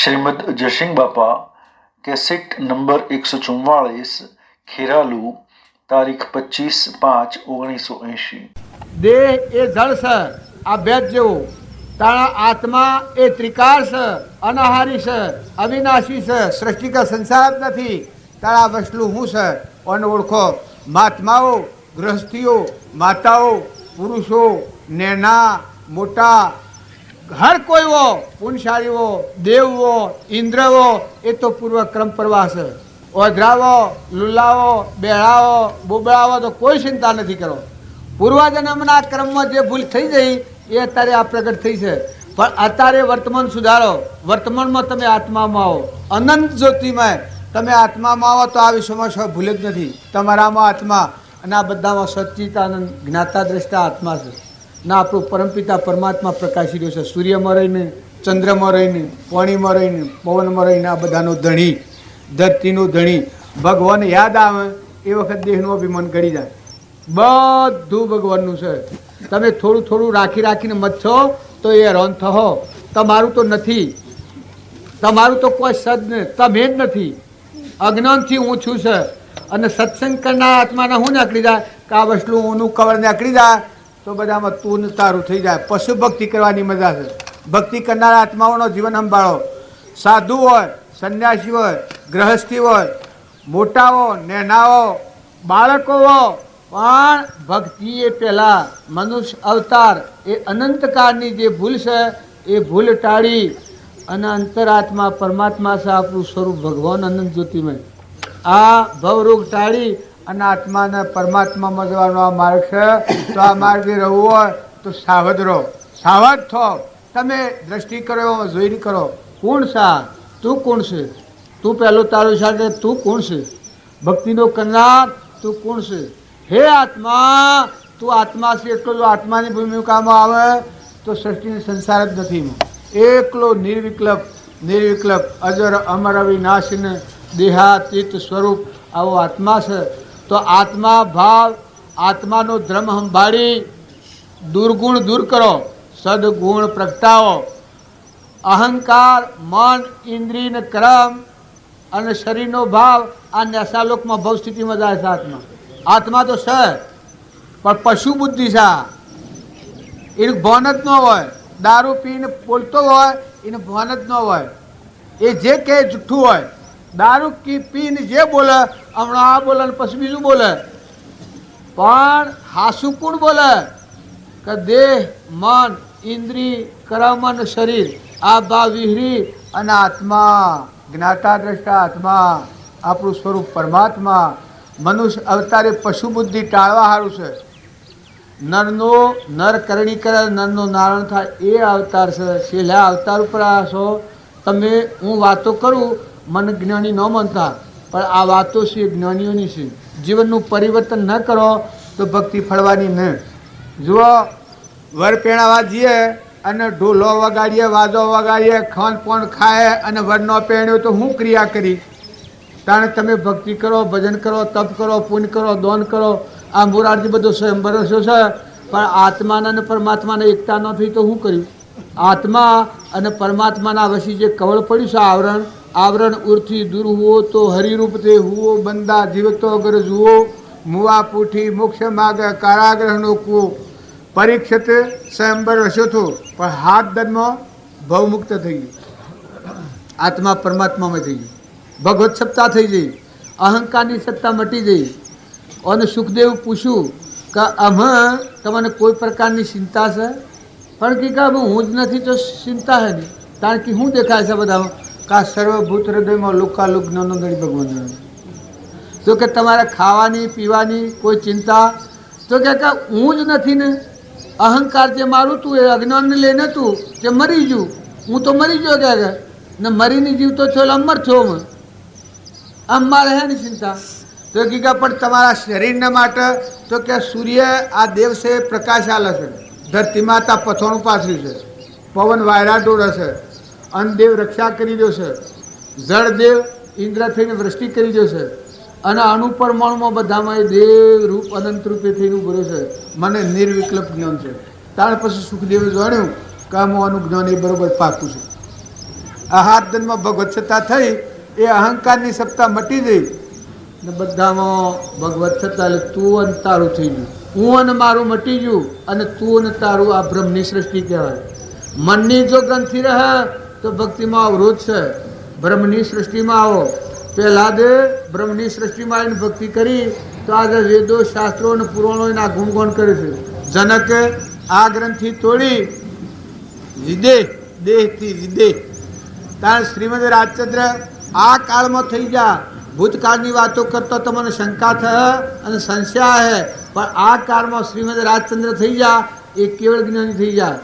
श्रीमद जयसिंह बापा cassette number 144 Kheralu तारीख 25/5/1980। देह ए जળ છે, આ ભેદ જેવું. તારા આત્મા એ ત્રિકાર છે, અનાહારી છે, અવિનાશી છે, સૃષ્ટિ કા સંસાર જ નથી. તારા વસલું હું છે ઓને ઓળખો. મહાત્માઓ, ગૃહસ્થીઓ, માતાઓ, પુરુષો, નેના મોટા, હર કોઈ હો, પુણ્યશાળી હો, દેવ હો, ઇન્દ્ર હો, એ તો પૂર્વ ક્રમ પ્રવાહ છે. ઓધરાવો, લુલાવો, બેળાવો, બોબળાવો તો કોઈ ચિંતા નથી કરો. પૂર્વજન્મના ક્રમમાં જે ભૂલ થઈ ગઈ એ અત્યારે આ પ્રગટ થઈ છે. પણ અત્યારે વર્તમાન સુધારો. વર્તમાનમાં તમે આત્મામાં આવો, અનંત જ્યોતિમય તમે આત્મામાં આવો તો આ વિશ્વમાં શું ભૂલ જ નથી. તમારામાં આત્મા અને આ બધામાં સચ્ચિદાનંદ જ્ઞાતા દ્રષ્ટા આત્મા છે. ના આપણું પરમપિતા પરમાત્મા પ્રકાશી રહ્યો છે. સૂર્યમાં રહીને, ચંદ્રમાં રહીને, પાણીમાં રહીને, પવનમાં રહીને, આ બધાનો ધણી, ધરતીનો ધણી ભગવાન યાદ આવે એ વખત દેહનું અભિમાન કરી જાય. બધું ભગવાનનું છે. તમે થોડું થોડું રાખી રાખીને મત છો તો એ હેરાન થો. તમારું તો નથી, તમારું તો કોઈ સદ ને તમે જ નથી. અજ્ઞાનથી હું છું છે. અને સત્સંગ કરનાર આત્માના હું નીકળી જાય કે આ વસ્તુ ઊનું કવર નીકળી જાય તો બધામાં તું ને તારું થઈ જાય. પશુ ભક્તિ કરવાની મજા છે. ભક્તિ કરનારા આત્માઓનો જીવન સંભાળો. સાધુ હોય, સંન્યાસી હોય, ગ્રહસ્થી હોય, મોટાઓ, નેનાઓ, બાળકો હોય, પણ ભક્તિ એ પહેલાં મનુષ્ય અવતાર એ અનંતકાળની જે ભૂલ છે એ ભૂલ ટાળી અને અંતરાત્મા પરમાત્મા છે. આપણું સ્વરૂપ ભગવાન અનંત જ્યોતિમય. આ ભવરોગ ટાળી અને આત્માને પરમાત્મામાં જવાનો આ માર્ગ છે. તો આ માર્ગે રહેવું હોય તો સાવધ રહો, સાવધ થો. તમે દ્રષ્ટિ કરો, જોઈને કરો. કોણ સા તું કોણ છે? તું પહેલું તારું સાથે તું કોણ છે? ભક્તિનો કરનાર તું કોણ છે? હે આત્મા, તું આત્મા છે. એટલો જો આત્માની ભૂમિકામાં આવે તો સૃષ્ટિનો સંસાર જ નથી. એકલો નિર્વિકલ્પ, નિર્વિકલ્પ અજર અમર અવિનાશીને દેહાતીત સ્વરૂપ આવો આત્મા છે. તો આત્મા ભાવ, આત્માનો ધર્મ સંભાળી દુર્ગુણ દૂર કરો, સદગુણ પ્રગટાવો. અહંકાર, મન, ઇન્દ્રિય ને કર્મ અને શરીરનો ભાવ આ નેસાલોકમાં ભવ સ્થિતિમાં જાય છે. આત્મા તો છે પણ પશુ બુદ્ધિ છે. એનું ભાન જ ન હોય. દારૂ પીને બોલતો હોય એને ભાન જ ન હોય. એ જે કહે જૂઠું હોય. દારૂ પીને જે બોલે હમણાં આ બોલે પછી બીજું બોલે. પણ હાસુ કોણ બોલે કે દેહ, મન, ઇન્દ્રિય, કર્મ અને શરીર આ ભાવ વિહરી અને આત્મા જ્ઞાતા દ્રષ્ટા આત્મા આપણું સ્વરૂપ પરમાત્મા. મનુષ્ય અવતારે પશુ બુદ્ધિ ટાળવા સારું છે. નરનો નર કરણી કરે, નરનો નારાયણ થાય એ અવતાર છે. છેલ્લા અવતાર ઉપર આવ્યા છો તમે. હું વાતો કરું મને જ્ઞાની ન માનતા, પણ આ વાતો છે જ્ઞાનીઓની છે. જીવનનું પરિવર્તન ન કરો તો ભક્તિ ફળવાની નહીં. જુઓ, વર પહેણાવા જઈએ અને ઢોલો વગાડીએ, વાજો વગાડીએ, ખાન પણ ખાય અને વર ન પહેણ્યો તો હું ક્રિયા કરી? તાણે તમે ભક્તિ કરો, ભજન કરો, તપ કરો, પુણ્ય કરો, દાન કરો. આ મોરારજી બધો સ્વયંવર છે. પણ આત્માના અને પરમાત્માને એકતા ન થઈ તો શું કર્યું? આત્મા અને પરમાત્માના વસી જે કવળ પડ્યું છે આવરણ, આવરણ ઉરથી દૂર હુઓ તો હરિરૂપ તે હુઓ બંદા જીવતો અગર જુઓ મુવા પૂઠી મોક્ષ માગ કારાગ્રહનો કૂવો. પરીક્ષિત સ્વયંવર વસ્યો હતો પણ હાથ દરમાં ભવમુક્ત થઈ ગયું. આત્મા પરમાત્મામાં થઈ ગયું. ભગવત સત્તા થઈ ગઈ. અહંકારની સત્તા મટી ગઈ. અને સુખદેવ પૂછ્યું કે અમે તમને કોઈ પ્રકારની ચિંતા છે? પણ કે હું જ નથી તો ચિંતા છે નહીં. કારણ કે શું દેખાય છે બધામાં? કા સર્વભૂત હૃદયમાં લોકાલુક જ્ઞાનો ગણી ભગવાન. તો કે તમારે ખાવાની પીવાની કોઈ ચિંતા? તો કે હું જ નથી ને. અહંકાર જે મારું તું એ અજ્ઞાનને લઈને તું જે મરી ગયું. હું તો મરી ગયો કે ને મરીને જીવતો છો એટલે અમર છો. આમ મારે હે ને ચિંતા? તો કે પણ તમારા શરીરને માટે તો કે સૂર્ય આ દેવ છે પ્રકાશ આલે છે. ધરતી માતા પથોણું પાથર્યું છે. પવન વાયરા ડોરે છે. અન્નદેવ રક્ષા કરી દો છે. જળદેવ ઇન્દ્ર થઈને વૃષ્ટિ કરી દો છે. અને અણુપરમાણુમાં બધામાં એ દેવ રૂપ અનંત રૂપે થઈને ઉભરો છે. મને નિર્વિકલ્પ જ્ઞાન છે. ત્યાર પછી સુખદેવે જાણ્યું કે હું આનું જ્ઞાન એ બરોબર પાકું છે. આ હાથ જન્મ ભગવત સત્તા થઈ એ અહંકારની સત્તા મટી ગઈ ને બધામાં ભગવત સત્તા એટલે તું અને તારું થઈ ગયું, હું અને મારું મટી ગયું અને તું અને તારું આ બ્રહ્મની સૃષ્ટિ કહેવાય. મનની જો ગ્રંથિ રહે તો ભક્તિમાં અવરોધ છે. બ્રહ્મની સૃષ્ટિમાં આવો, પહેલા દે બ્રહ્મની સૃષ્ટિમાં આવીને ભક્તિ કરી તો આજે વેદો શાસ્ત્રો અને પુરાણો એના ગુણગાન કરે છે. જનકે આ ગ્રંથિ તોડી વિદેહ, દેહથી વિદેહ. કારણ શ્રીમદ રાજચંદ્ર આ કાળમાં થઈ જા, ભૂતકાળની વાતો કરતો તમને શંકા થાય અને સંશય હે, પણ આ કાળમાં શ્રીમદ રાજચંદ્ર થઈ જા એ કેવળ જ્ઞાની થઈ જા.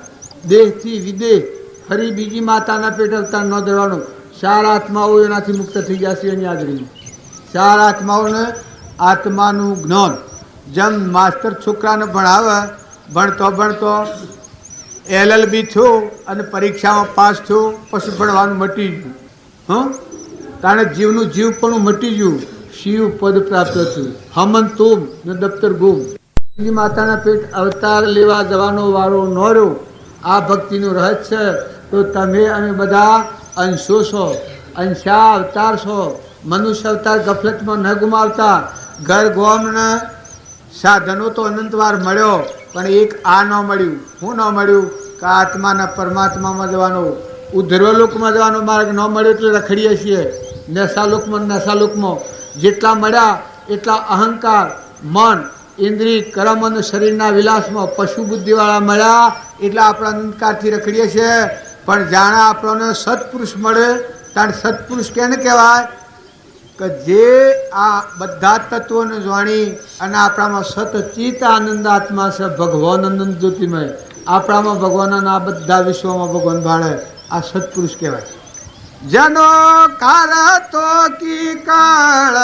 દેહથી વિદેહ, ફરી બીજી માતાના પેટ અવતાર ન દેવાનું. ચાર આત્માઓ એનાથી મુક્ત થઈ જશે એની હાજરીમાં. ચાર આત્માઓને આત્માનું જ્ઞાન જેમ માસ્તર છોકરાને ભણાવે, ભણતો ભણતો LLB થયો અને પરીક્ષામાં પાસ થયો, પછી ભણવાનું મટી ગયું. હં તાણે જીવનું જીવ પણ મટી ગયું, શિવ પદ પ્રાપ્ત થયું. હમન તુમ ને દફતર ગુમ. બીજી માતાના પેટ અવતાર લેવા જવાનો વારો ન રહ્યો. આ ભક્તિનું રહસ્ય તો તમે અને બધા અંશો છો, અંશા અવતાર છો. મનુષ્ય અવતાર ગફલતમાં ન ગુમાવતા. ઘર ગોમને સાધનો તો અનંતવાર મળ્યો, પણ એક આ ન મળ્યું. શું ન મળ્યું? કે આત્માના પરમાત્મામાં જવાનો, ઉધ્રવલોકમાં જવાનો માર્ગ ન મળ્યો એટલે રખડીએ છીએ. નશાલોકમાં નશાલોકમાં જેટલા મળ્યા એટલા અહંકાર, મન, ઇન્દ્રિય, કર્મ અને શરીરના વિલાસમાં પશુ બુદ્ધિવાળા મળ્યા એટલે આપણે અનંતકાળથી રખડીએ છીએ. પણ જાણે આપણને સત્પુરુષ મળે ત્યારે સત્પુરુષ કેને કહેવાય? કે જે આ બધા તત્વોને જાણી અને આપણામાં સતચિત આનંદ આત્મા છે, ભગવાન આનંદ જ્યોતિમય. આપણામાં ભગવાનના આ બધા વિશ્વમાં ભગવાન ભાળે, આ સત્પુરુષ કહેવાય. જનો કાર તો કી કાળ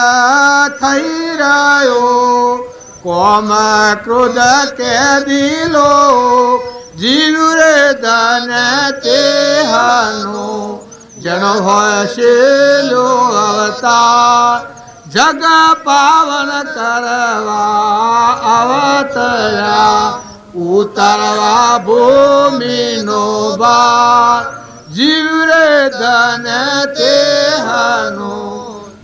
થઈ રહ્યો, કોમ ક્રોધ કે દિલો, જીવ રે ધન તે હનો, જનો હોય શેલો અવતાર, જગ પાવન કરવા અવતર્યા, ઉતારવા ભૂમિનો ભાર, જીવ રે ધન તે હનો,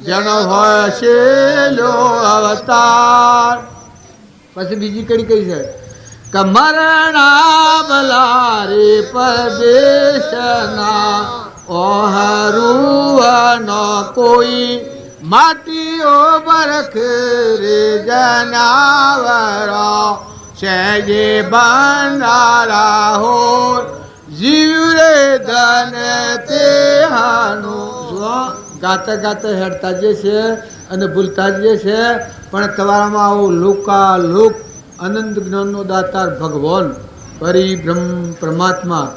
જનો હોય શેલો અવતાર. પછી બીજી કડી કઈ છે કે મરણા બલારે પરદેશના, ઓહરુવન કોઈ માટીઓ બરખ રે જનાવરા, છે જે બંધારા હો, જીવ રે ધન તે હાનું. ગાતા ગાતા હેડતા જે છે અને ભૂલતા જે છે, પણ તમારામાં આવો લોકાલોક અનંત જ્ઞાનનો દાતાર ભગવાન પરિબ્રહ્મ પરમાત્મા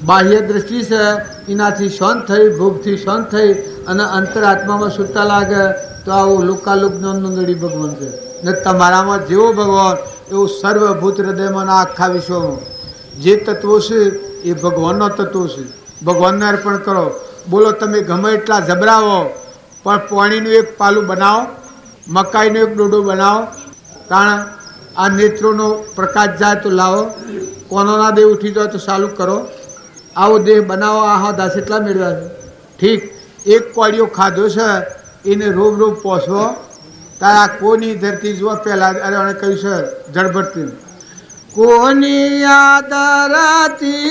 બાહ્ય દ્રષ્ટિ છે એનાથી શાંત થઈ, ભોગથી શાંત થઈ અને અંતરાત્મામાં સુરતા લાગે તો આવું લોકાલોક જ્ઞાનનો ગળી ભગવાન છે. ને તમારામાં જેવો ભગવાન એવું સર્વભૂત હૃદયમાં આખા વિશ્વમાં જે તત્વો છે એ ભગવાનનો તત્વો છે. ભગવાનને અર્પણ કરો. બોલો તમે ગમે એટલા જબરાવો, પણ પાણીનું એક પાલું બનાવો, મકાઈનો એક ડોડો બનાવો. કારણ આ નેત્રોનો પ્રકાશ જાય તો લાવો, કોનોના દેહ ઉઠી જાય તો ચાલુ કરો. આવો દેહ બનાવો. આ દાસ એટલા મેળવ્યા છે. ઠીક એક કોળીઓ ખાધો છે એને રોગ રોગ પહોંચવો તારા કોની ધરતી જુઓ પહેલાં. અરે અને કહ્યું છે જળભરતી કોની આદરાતી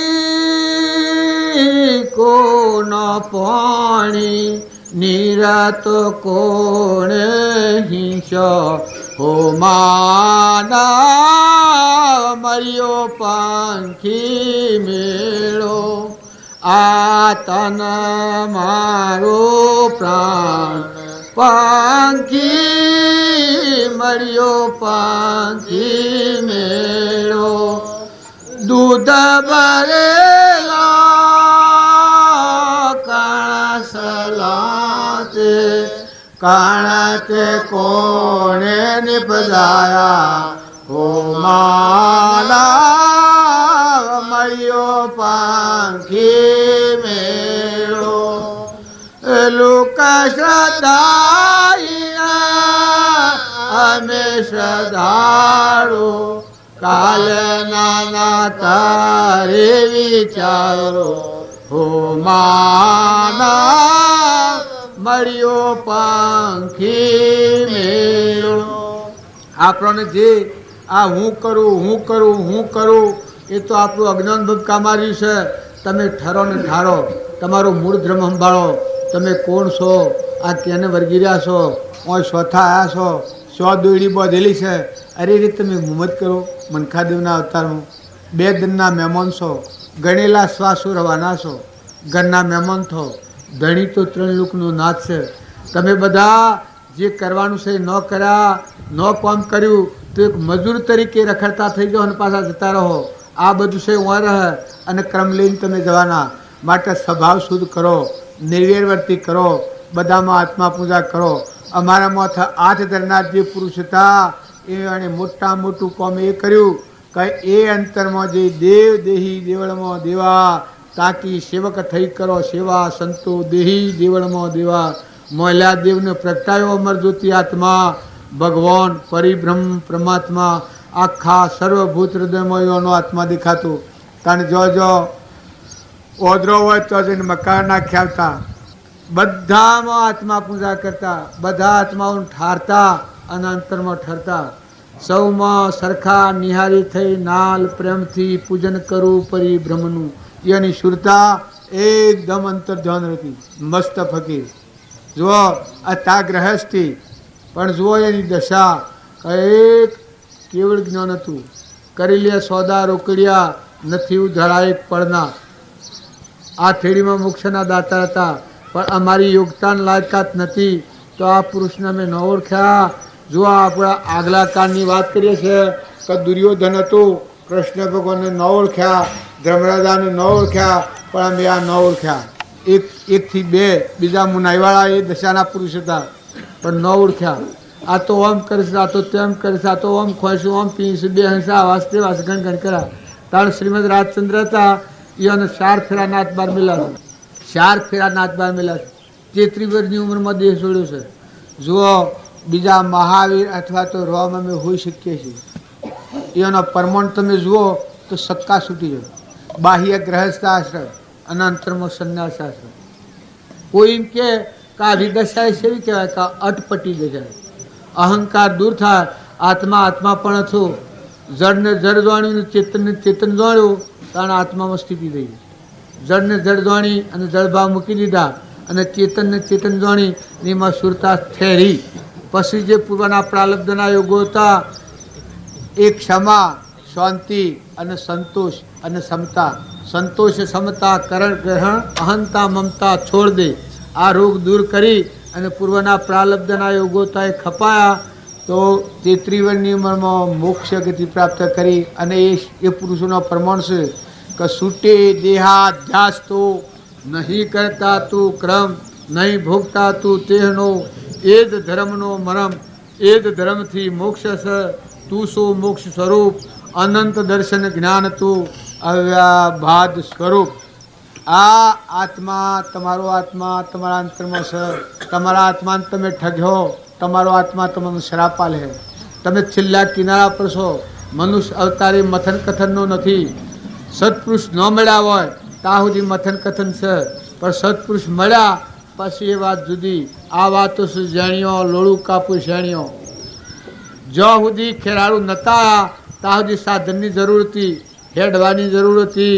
કોન પાણી નિરત કોણે હિંસ હો માના મર્યો પાંખી મેળો આ તન મારો પ્રાણ પાંખી મર્યો પાંખી મેળો દૂધ ભરેલા કાસલાતે કાણતે કોણે નિપજાયા હો માલા મળ્યો પાંખી મેળો લોક શ્રદ્ધાઈના અમે શ્રદ્ધાળો કાલ નાના તારે વિચારો હો માના મળ્યો પાંખી મેળો. આપણને જે આ હું કરું એ તો આપણું અજ્ઞાન ભૂકા માર્યું છે. તમે ઠરો ને ઠારો, તમારો મૂળ ધર્મ સંભાળો. તમે કોણ છો? આ કેને વર્ગી રહ્યા છો? ઓય ચોથા આવ્યા છો? સો દોડી બાંધેલી છે. અરે રે તમે મુહમ્મદ કરો મનખાદેવના અવતારમાં. બે દિનના મહેમાન છો, ગણેલા શ્વાસો રવાના છો, ઘરના મહેમાન થો. ધણી તો 3 લોકનો નાથ છે. તમે બધા જે કરવાનું છે ન કર્યા, ન કામ કર્યું તો એક મજૂર તરીકે રખડતા થઈ જાઓ અને પાછા જતા રહો. આ બધું છે ઓર રહે અને ક્રમ લઈને તમે જવાના. માટે સ્વભાવ શુદ્ધ કરો, નિર્વેરવર્તી કરો, બધામાં આત્મા પૂજા કરો. અમારામાં 8 ધરનાર જે પુરુષ હતા એ અને મોટું કામ એ કર્યું કે એ અંતરમાં જે દેવ દેહી દેવળમાં દેવા તાકી સેવક થઈ કરો સેવા. સંતો દેહી દેવળમાં દેવા મોહલ્યા દેવને પ્રગટાયો અમર જ્યોતિ આત્મા. ભગવાન પરિબ્રહ્મ પરમાત્મા આખા સર્વભૂત હૃદયમાં એનો આત્મા દેખાતો. કારણ જો ઓદરો હોય તો જઈને મકાન નાખ્યા આવતા. બધામાં આત્મા પૂજા કરતા, બધા આત્માઓને ઠારતા અને અંતરમાં ઠરતા. સૌમાં સરખા નિહારી થઈ નાલ પ્રેમથી પૂજન કરું પરિબ્રહ્મનું. એની સુરતા એકદમ અંતર ધ્યાન હતી. મસ્ત ફકીર જુઓ આ તા ગ્રહસ્થી પણ જુઓ એની દશા એક કેવળ જ્ઞાન હતું. કરી લે સોદા રોકડિયા નથી ઉધળા એક પડના. આ થેડીમાં મોક્ષના દાતા હતા પણ અમારી યોગતાન લાયકાત નથી તો આ પુરુષને અમે ન ઓળખ્યા. જો આપણા આગલા કાળની વાત કરીએ છીએ કે દુર્યોધન હતું, કૃષ્ણ ભગવાનને ન ઓળખ્યા, ધર્મરાજાને ન ઓળખ્યા પણ અમે આ ન ઓળખ્યા. એકથી 2 બીજા મુનાઈવાળા એ દશાના પુરુષ હતા પણ ન ઓળખ્યા. આ તો ઓમ કરીશ, આ તો તેમ કરીશ, આ તો ઓમ ખોઈશું, ઓમ પીશું, 2 હંસા વાસ્તે વાસ ગણ કર્યા. તાણ શ્રીમદ રાજચંદ્ર હતા એને 4 ફેરા નાથ બાર મિલા છે. 4 ફેરા નાથ બાર મિલા છે. 33 વર્ષની ઉંમરમાં દેહ છોડ્યો છે. જુઓ બીજા મહાવીર અથવા તો રોમ અમે હોઈ શકીએ છીએ. એનો પરમાણ તમે જુઓ તો સક્કા છૂટી જાય. બાહ્ય ગ્રહસ્થ આશ્રમ અને અંતરમાં સંન્યાસ આશ્રમ. કોઈ એમ કે આવી દશા એવી કહેવાય કે અટપટી દશા. અહંકાર દૂર થાય, આત્મા પણ છું. જળને જળ જાણ્યું, ચેતનને ચેતન જાણ્યું કારણ આત્મામાં સ્થિતિ થઈ. જળને જળ જાણી અને જળભાવ મૂકી દીધા અને ચેતનને ચેતન જાણી એમાં સુરતા ઠેરી. પછી જે પૂર્વના પ્રાલબ્ધના યોગો હતા એ ક્ષમા, શાંતિ અને સંતોષ અને સમતા. સંતોષ સમતા કરણ ગ્રહણ અહંતા મમતા છોડ દે. આ રોગ દૂર કરી અને પૂર્વના પ્રાલબ્ધના યોગો એ ખપાયા તો 33 વર્ષની ઉંમરમાં મોક્ષ ગતિ પ્રાપ્ત કરી. અને એ પુરુષોનો પ્રમાણ છે કે છૂટે દેહાધ્યાસ તો નહીં કરતા તું ક્રમ, નહીં ભોગતા તું તેહનો. એ જ ધર્મનો મરમ, એ જ ધર્મથી મોક્ષ છે. તું શું મોક્ષ સ્વરૂપ, અનંત દર્શન જ્ઞાન તું અવ્યાભાદ સ્વરૂપ. આ આત્મા તમારા અંતરમાં છે. તમારા આત્માને તમે ઠગ્યો, તમારો આત્મા તમને શ્રાપ આલે. તમે છેલ્લા કિનારા પર છો. મનુષ્ય અવતારી મથન કથનનો નથી. સત્પુરુષ ન મળ્યા હોય ત્યાં સુધી મથન કથન છે પણ સત્પુરુષ મળ્યા પછી એ વાત જુદી. આ વાતો શું જાણ્યો લોળું કાપું જાણ્યો. જ્યાં સુધી ખેરાળું નતા આવ્યા ત્યાં સુધી સાધનની જરૂર હતી, હેડવાની જરૂર હતી,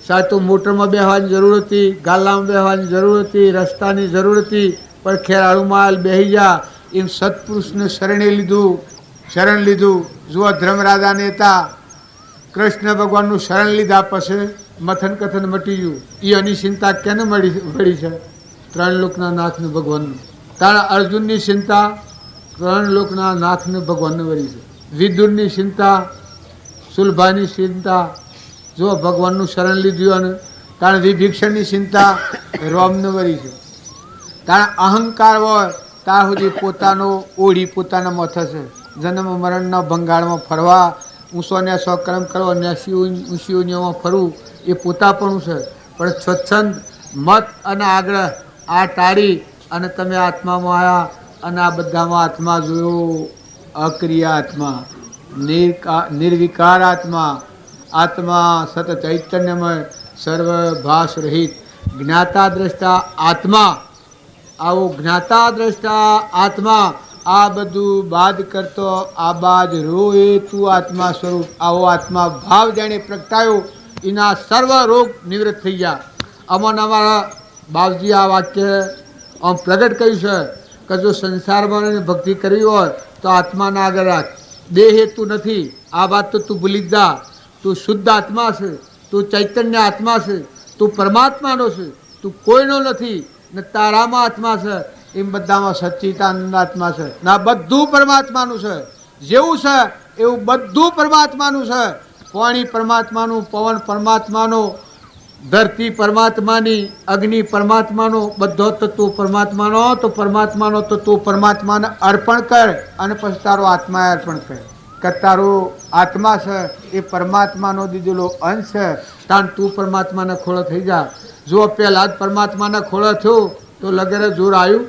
સાચું મોટરમાં બેસવાની જરૂર હતી, ગાલામાં બેસવાની જરૂર હતી, રસ્તાની જરૂર હતી. પણ ખેરાળુમાં બેસી જા એમ સત્પુરુષને શરણ લીધું. જુઓ ધર્મરાજાને હતા કૃષ્ણ ભગવાનનું શરણ લીધા પછી મથન કથન મટી ગયું. એની ચિંતા કેને મળી છે? 3 લોકના નાથને ભગવાનનું. તારા અર્જુનની ચિંતા 3 લોકના નાથને ભગવાનને વળી છે. વિદુરની ચિંતા, સુલભાની ચિંતા જો ભગવાનનું શરણ લીધું. અને કારણ વિભીક્ષણની ચિંતા રોમને વળી છે. કારણ અહંકાર હોય ત્યાં સુધી પોતાનો ઓઢી પોતાના માથે છે. જન્મ મરણના ભંગાળમાં ફરવા, ઊંચોને સ્વકર્મ કરવા, ઊંચી ઊંચીઓમાં ફરવું એ પોતાપણું છે. પણ સ્વચ્છંદ મત અને આગ્રહ આ ટાળી અને તમે આત્મામાં આવ્યા અને આ બધામાં આત્મા જોયો. અક્રિયા આત્મા, નિર્વિકાર આત્મા, આત્મા સત ચૈતન્યમય સર્વભાસ રહિત જ્ઞાતા દ્રષ્ટા આત્મા, આવો જ્ઞાતા દ્રષ્ટા આત્મા આ બધું બાદ કરતો આ બાદ રોએ તું આત્મા સ્વરૂપ, આવો આત્મા ભાવ જેણે પ્રગટાયો એના સર્વ રોગ નિવૃત્ત થઈ ગયા. આમાં અમારા બાપજી આ વાક્ય આમ પ્રગટ કર્યું છે કે જો સંસારમાં ભક્તિ કરવી હોય તો આત્માના આગળ રાખ, દેહ હેતુ નથી. આ વાત તો તું ભૂલી જ જા. તું શુદ્ધ આત્મા છે, તું ચૈતન્ય આત્મા છે, તું પરમાત્માનો છે, તું કોઈનો નથી ને તારામાં આત્મા છે. એમ બધામાં સચ્ચિદાનંદ આત્મા છે ના બધું પરમાત્માનું છે. જેવું છે એવું બધું પરમાત્માનું છે. પાણી પરમાત્માનું, પવન પરમાત્માનો, ધરતી પરમાત્માની, અગ્નિ પરમાત્માનો, બધો તત્વો પરમાત્માનો. તો પરમાત્માનો તત્વો પરમાત્માને અર્પણ કર અને પછી તારો આત્માએ અર્પણ કર કે તારો આત્મા છે એ પરમાત્માનો દીધેલો અંશ છે. તાન તું પરમાત્માને ખોળો થઈ જા. જો પહેલાં જ પરમાત્માને ખોળો થયો તો લગેરે જોર આવ્યું.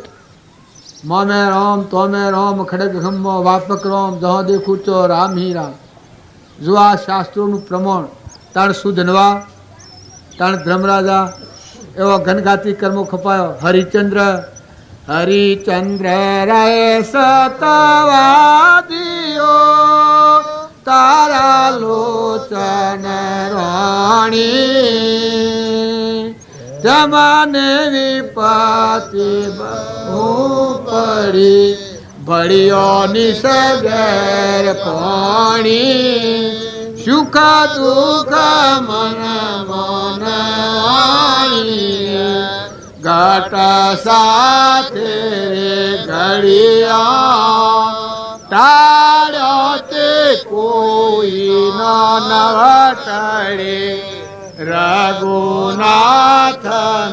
મોમે રામ તોમે રામ ખડગ ખમ્મો વાપક રામ જહ દેખું ચો રામ હી રામ. જો આ શાસ્ત્રોનું પ્રમાણ તાણ સુધનવા તાણ ધર્મરાજા એવો ઘનઘાતી કર્મો ખપાયો. હરિચંદ્ર હરિચંદ્ર રાય સતવાદિયો તારા લોચન રાણી જમાને વિપતિ બહુ પડી ભળિયો નિસગર પાણી સુખ દુઃખ મન મન ઘટ સાથે ઘડિયા તાળ્યો તે કોઈ નવટડે રઘુનાથ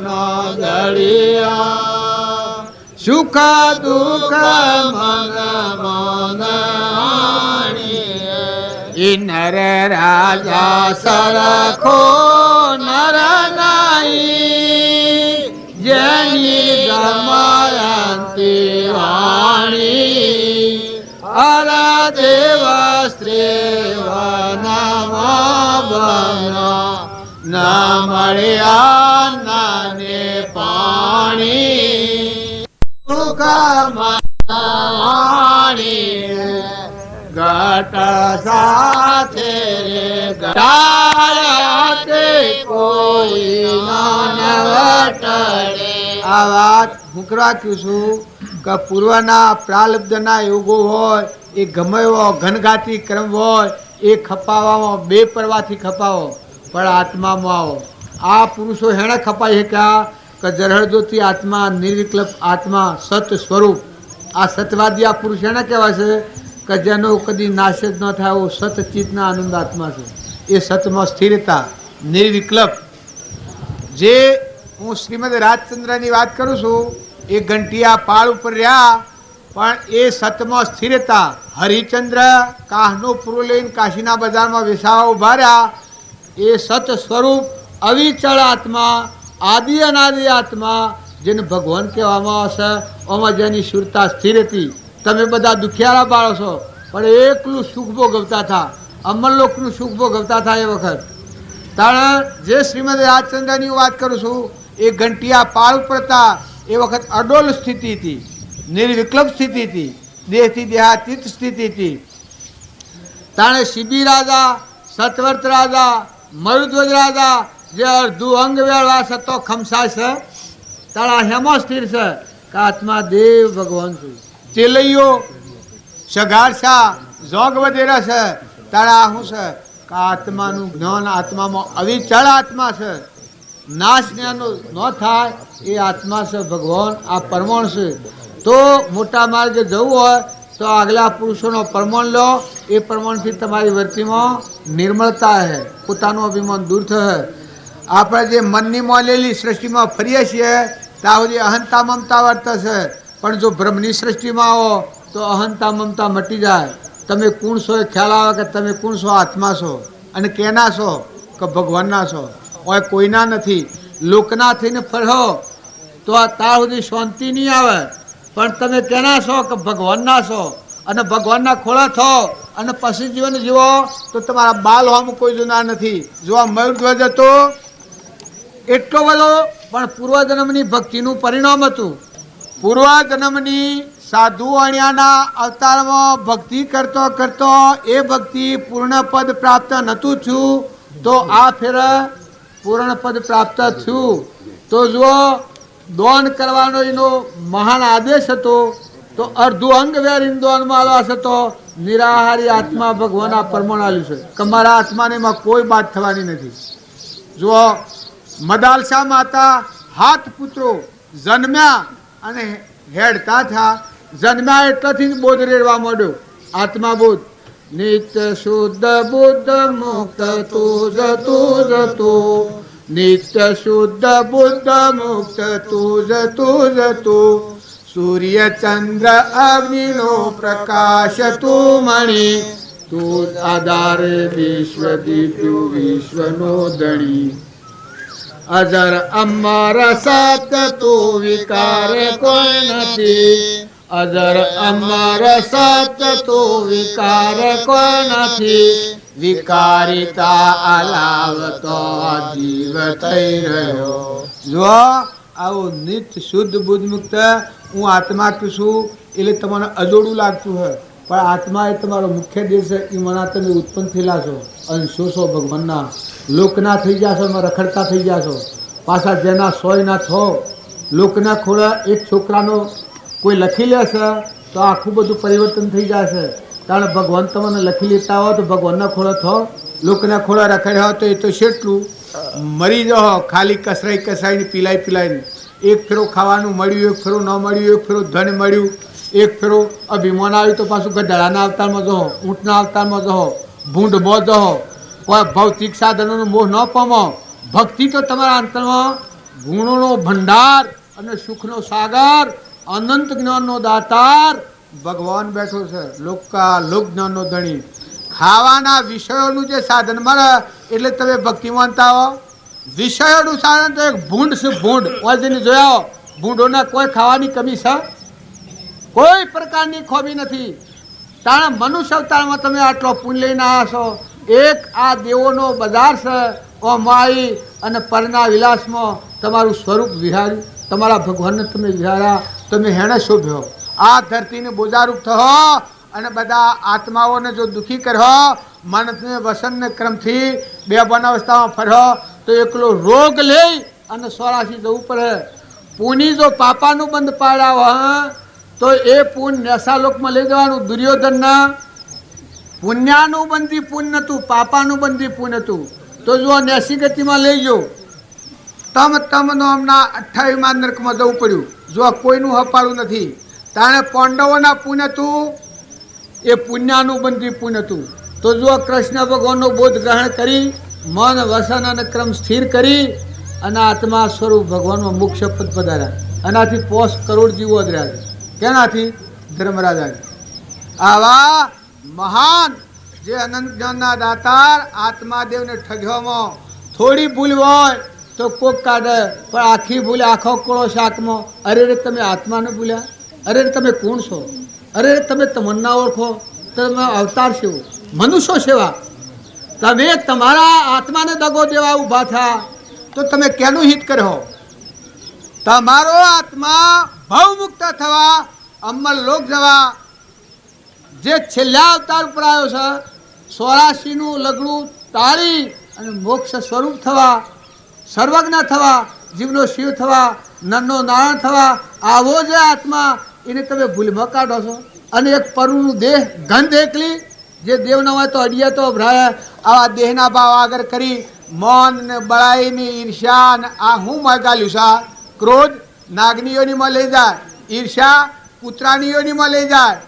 નો ઘડિયા સુખ દુઃખ મન મન નર રાજા સરખો નર નાઈ જેની દમયંતી વાણી અર દેવ સ્ત્રીવનમબનો ન મળ્યા નાને પાણી સુખ માણી ઘટ સાથે ઘટાડે કોઈ નવટડે. આ વાત હું રાખ્યું છું કે પૂર્વના પ્રાલબ્ધના યોગો હોય એ ગમે એવો ઘનઘાતી ક્રમ હોય એ ખપાવવામાં બે પરવાથી ખપાવો પણ આત્મામાં આવો. આ પુરુષો હેણે ખપાઈ શક્યા કે જરહળજોથી આત્મા, નિર્વિકલ્પ આત્મા, સત સ્વરૂપ. આ સતવાદી આ પુરુષ એને કહેવાય છે કે જેનો કદી નાશ જ ન થાય એવો સતચિતના આનંદ આત્મા છે. એ સતમાં સ્થિરતા, નિર્વિકલ્પ. જે હું શ્રીમદ રાજચંદ્રની વાત કરું છું એ ઘંટિયા પાળ ઉપર રહ્યા પણ એ સતમાં સ્થિરતા. હરિચંદ્ર કાહનો પૂરો લઈને કાશીના બજારમાં વેસાવા ઉભા રહ્યા. એ સત સ્વરૂપ અવિચળ આત્મા, આદિ અનાદિ આત્મા જેને ભગવાન કહેવામાં આવશે, આમાં જેની સુરતા સ્થિર હતી. તમે બધા દુખિયારા બાળો છો પણ એકલું સુખ ભોગવતા હતા, અમરલોકનું સુખ ભોગવતા હતા. એ વખત તાણે જે શ્રીમદ રાજચંદ્રની વાત કરું છું એ ઘંટિયા પાળ ઉપર હતા. એ વખત અડોલ સ્થિતિ હતી, નિર્વિકલ્પ સ્થિતિ હતી, દેહથી દેહાતીત સ્થિતિ હતી. તાણે શિબી રાજા, સતવર્ત રાજા, મયુધ્વજ રાજા જે અર્ધું અંગ વેળવા સતો ખમસાય છે તારા હેમાં સ્થિર છે કે આત્મા દેવ ભગવાન છે. ચેલૈયો સગારસા જોગ વધેરા છે તારા શું છે કે આત્માનું જ્ઞાન, આત્મામાં અવિચળ આત્મા છે. નાશ જ્ઞાન ન થાય એ આત્મા છે ભગવાન. આ પરમાણ છે. તો મોટા માર્ગે જવું હોય તો આગલા પુરુષોનો પ્રમાણ લો. એ પ્રમાણથી તમારી વર્તીમાં નિર્મળતા હે, પોતાનું અભિમાન દૂર થશે. આપણે જે મનની મોલેલી સૃષ્ટિમાં ફરીએ છીએ ત્યાં સુધી અહંતા મમતા વર્તે છે પણ જો બ્રહ્મની સૃષ્ટિમાં આવો તો અહંતા મમતા મટી જાય. તમે કોણ છો એ ખ્યાલ આવે કે તમે કોણ છો, આત્મા છો. અને કેના છો કે ભગવાનના છો. ઓય કોઈના નથી. લોકના થઈને ફરો તો આ ત્યાં સુધી શાંતિ નહીં આવે પણ તમે કેના છો કે ભગવાનના છો અને ભગવાનના ખોળા થો અને પછી જીવન જીવો તો તમારા બાલ હોમ કોઈ જુના નથી. જો આ મયુરધ્વજ હતો એટલો બધો પણ પૂર્વજન્મની ભક્તિનું પરિણામ હતું. પૂર્વજન્મની સાધુ અણ્યાના અવતારમાં ભક્તિ કરતો કરતો એ ભક્તિ પૂર્ણ પદ પ્રાપ્ત નહોતું થયું, તો આ ફેર પૂર્ણ પદ પ્રાપ્ત થયું. તો જુઓ, દોન કરવાનો એનો મહાન આદેશ હતો, તો અર્ધું અંગ વેરીને દોનમાં આલવાસ હતો. નિરાહારી આત્મા ભગવાનના પરમાણ આલ્યું છે કે મારા આત્માને એમાં કોઈ બાદ થવાની નથી. જુઓ, મદાલસા માતા 7 પુત્રો જન્મ્યા અને હેડતા થયા. જન્મ્યા એટલાથી જ બોધ રેડવા માંડ્યો, આત્મા બોધ. નિત્ય શુદ્ધ બુદ્ધ મુક્ત તુજ તુજ તુ, નિત્ય શુદ્ધ બુદ્ધ મુક્ત તુજ તુજ તુ, સૂર્ય ચંદ્ર અગ્નિનો પ્રકાશ તું મણિ, તું આધાર વિશ્વ દીપ્યુ વિશ્વનો ધણી, અજર અમર સત્ય તું વિકાર કોઈ નથી, અજર અમર સત્ય તું વિકાર કોઈ નથી, વિકારિતા અલાવતો જીવ થઈ રહ્યો. જો આવું નિત્ય શુદ્ધ બુદ્ધ મુક્ત હું આત્મા છું એટલે તમને અજોડું લાગતું હોય, પણ આત્મા એ તમારો મુખ્ય દેહ છે. એ મના તમે ઉત્પન્ન થયેલા છો, અંશો છો ભગવાનના, લોકના થઈ ગયા છો, એમાં રખડતા થઈ ગયા છો. પાછા જેના 100 ના થો, લોકના ખોળા એક છોકરાનો કોઈ લખી લેશે તો આખું બધું પરિવર્તન થઈ જશે. કારણ ભગવાન તમને લખી લેતા હોય તો ભગવાનના ખોળા થો, લોકના ખોળા રખડ્યા હોય તો એ તો શેટલું મરી જાઓ, ખાલી કસરાઈ કસરાઈને પીલાઈ પીલાઈને. એક ફેરો ખાવાનું મળ્યું, એક ફેરો ન મળ્યું, એક ફેરો ધન મળ્યું, એક ફેરો અભિમાન આવ્યું તો પાછું ગધેડાના અવતારમાં જહો, ઊંટના અવતારમાં જહો, ભૂંડમાં જહો. કોઈ ભૌતિક સાધનોનો મોહ ન પામો. ભક્તિ તો તમારા અંતરમાં ગુણોનો ભંડાર અને સુખનો સાગર, અનંત જ્ઞાનનો દાતાર ભગવાન બેઠો છે. લોકા લોક જ્ઞાનનો ધણી. ખાવાના વિષયોનું જે સાધન મળે એટલે તમે ભક્તિ માનતા હો. વિષયોનું સાધન તો એક ભૂંડ છે, ભૂંડ. ઓલજીને જોયા, ભૂંડોના કોઈ ખાવાની કમી છે? કોઈ પ્રકારની ખોબી નથી. તારા મનુષ્ય અવતારમાં તમે આટલો પુણ્ય લઈને આવ્યા છો. એક આ દેવોનો બજાર છે, ઓ માઈ અને પરના વિલાસમાં તમારું સ્વરૂપ વિહાર્યું, તમારા ભગવાનને તમે વિહાર્યા, તમે હેણે શોભ્યો. આ ધરતીને બોજારૂપ થયો અને બધા આત્માઓને જો દુઃખી કર્યો, મનને વસનને ક્રમથી બે અવસ્થામાં ફર્યો તો એકલો રોગ લઈ અને 84 જવું પડે. પુની જો પાપાનું બંધ પાડ્યા હોય તો એ પુન નેસાલોકમાં લઈ જવાનું. દુર્યોધનના પુણ્યાનું બંધી પુન નતું, પાપાનું બંધી પુન હતું. તો જો 80 ગતિમાં લઈ ગયો, તમનો હમણાં 28માં નરકમાં જવું પડ્યું. જો કોઈનું હપાળું નથી. તાણે પાંડવોના પુન હતું, એ પુણ્યાનું બંધી પુન હતું. તો જો કૃષ્ણ ભગવાનનો બોધ ગ્રહણ કરી, મન વસન અને ક્રમ સ્થિર કરી અને આત્મા સ્વરૂપ ભગવાનમાં મોક્ષ પદ પધાર્યા. આનાથી 5 કરોડ જીવો જ રહ્યા છે. કેનાથી? ધર્મરાજાથી. આવા મહાન જે અનંત જ્ઞાનના દાતાર આત્માદેવને ઠગ્યોમાં થોડી ભૂલ હોય તો કોક કાઢે, પણ આખી ભૂલે આખો કોળો શાકમાં. અરે રે તમે આત્માને ભૂલ્યા, અરે રે તમે કોણ છો, અરે રે તમે તમન્ના ઓળખો, તમે અવતાર સેવો, મનુષ્ય સેવા. તમે તમારા આત્માને દગો દેવા ઊભા થયા તો તમે કેનું હિત કર્યો? તમારો આત્મા ભવમુક્ત થવા, અમર લોક જવા, જે છેલ્લા અવતાર ઉપર આવ્યો છે, 84નું લગડું તાળી અને મોક્ષ સ્વરૂપ થવા, સર્વજ્ઞ થવા, જીવનો શિવ થવા, નરનો નારાયણ થવા, આવો જે આત્મા એને તમે ભૂલમાં કાઢો છો. અને એક પરુનું દેહ ગંધ એકલી, જે દેવ ન હોય તો અડિયા તો ભરાય. આવા દેહના ભાવ આગળ કરી મન ને બળાઈની ઈર્ષ્યા ને આ હું મગાલ્યું છે. ક્રોધ નાગનીઓનીમાં લઈ જાય, ઈર્ષ્યા કૂતરાનીઓનીમાં લઈ જાય.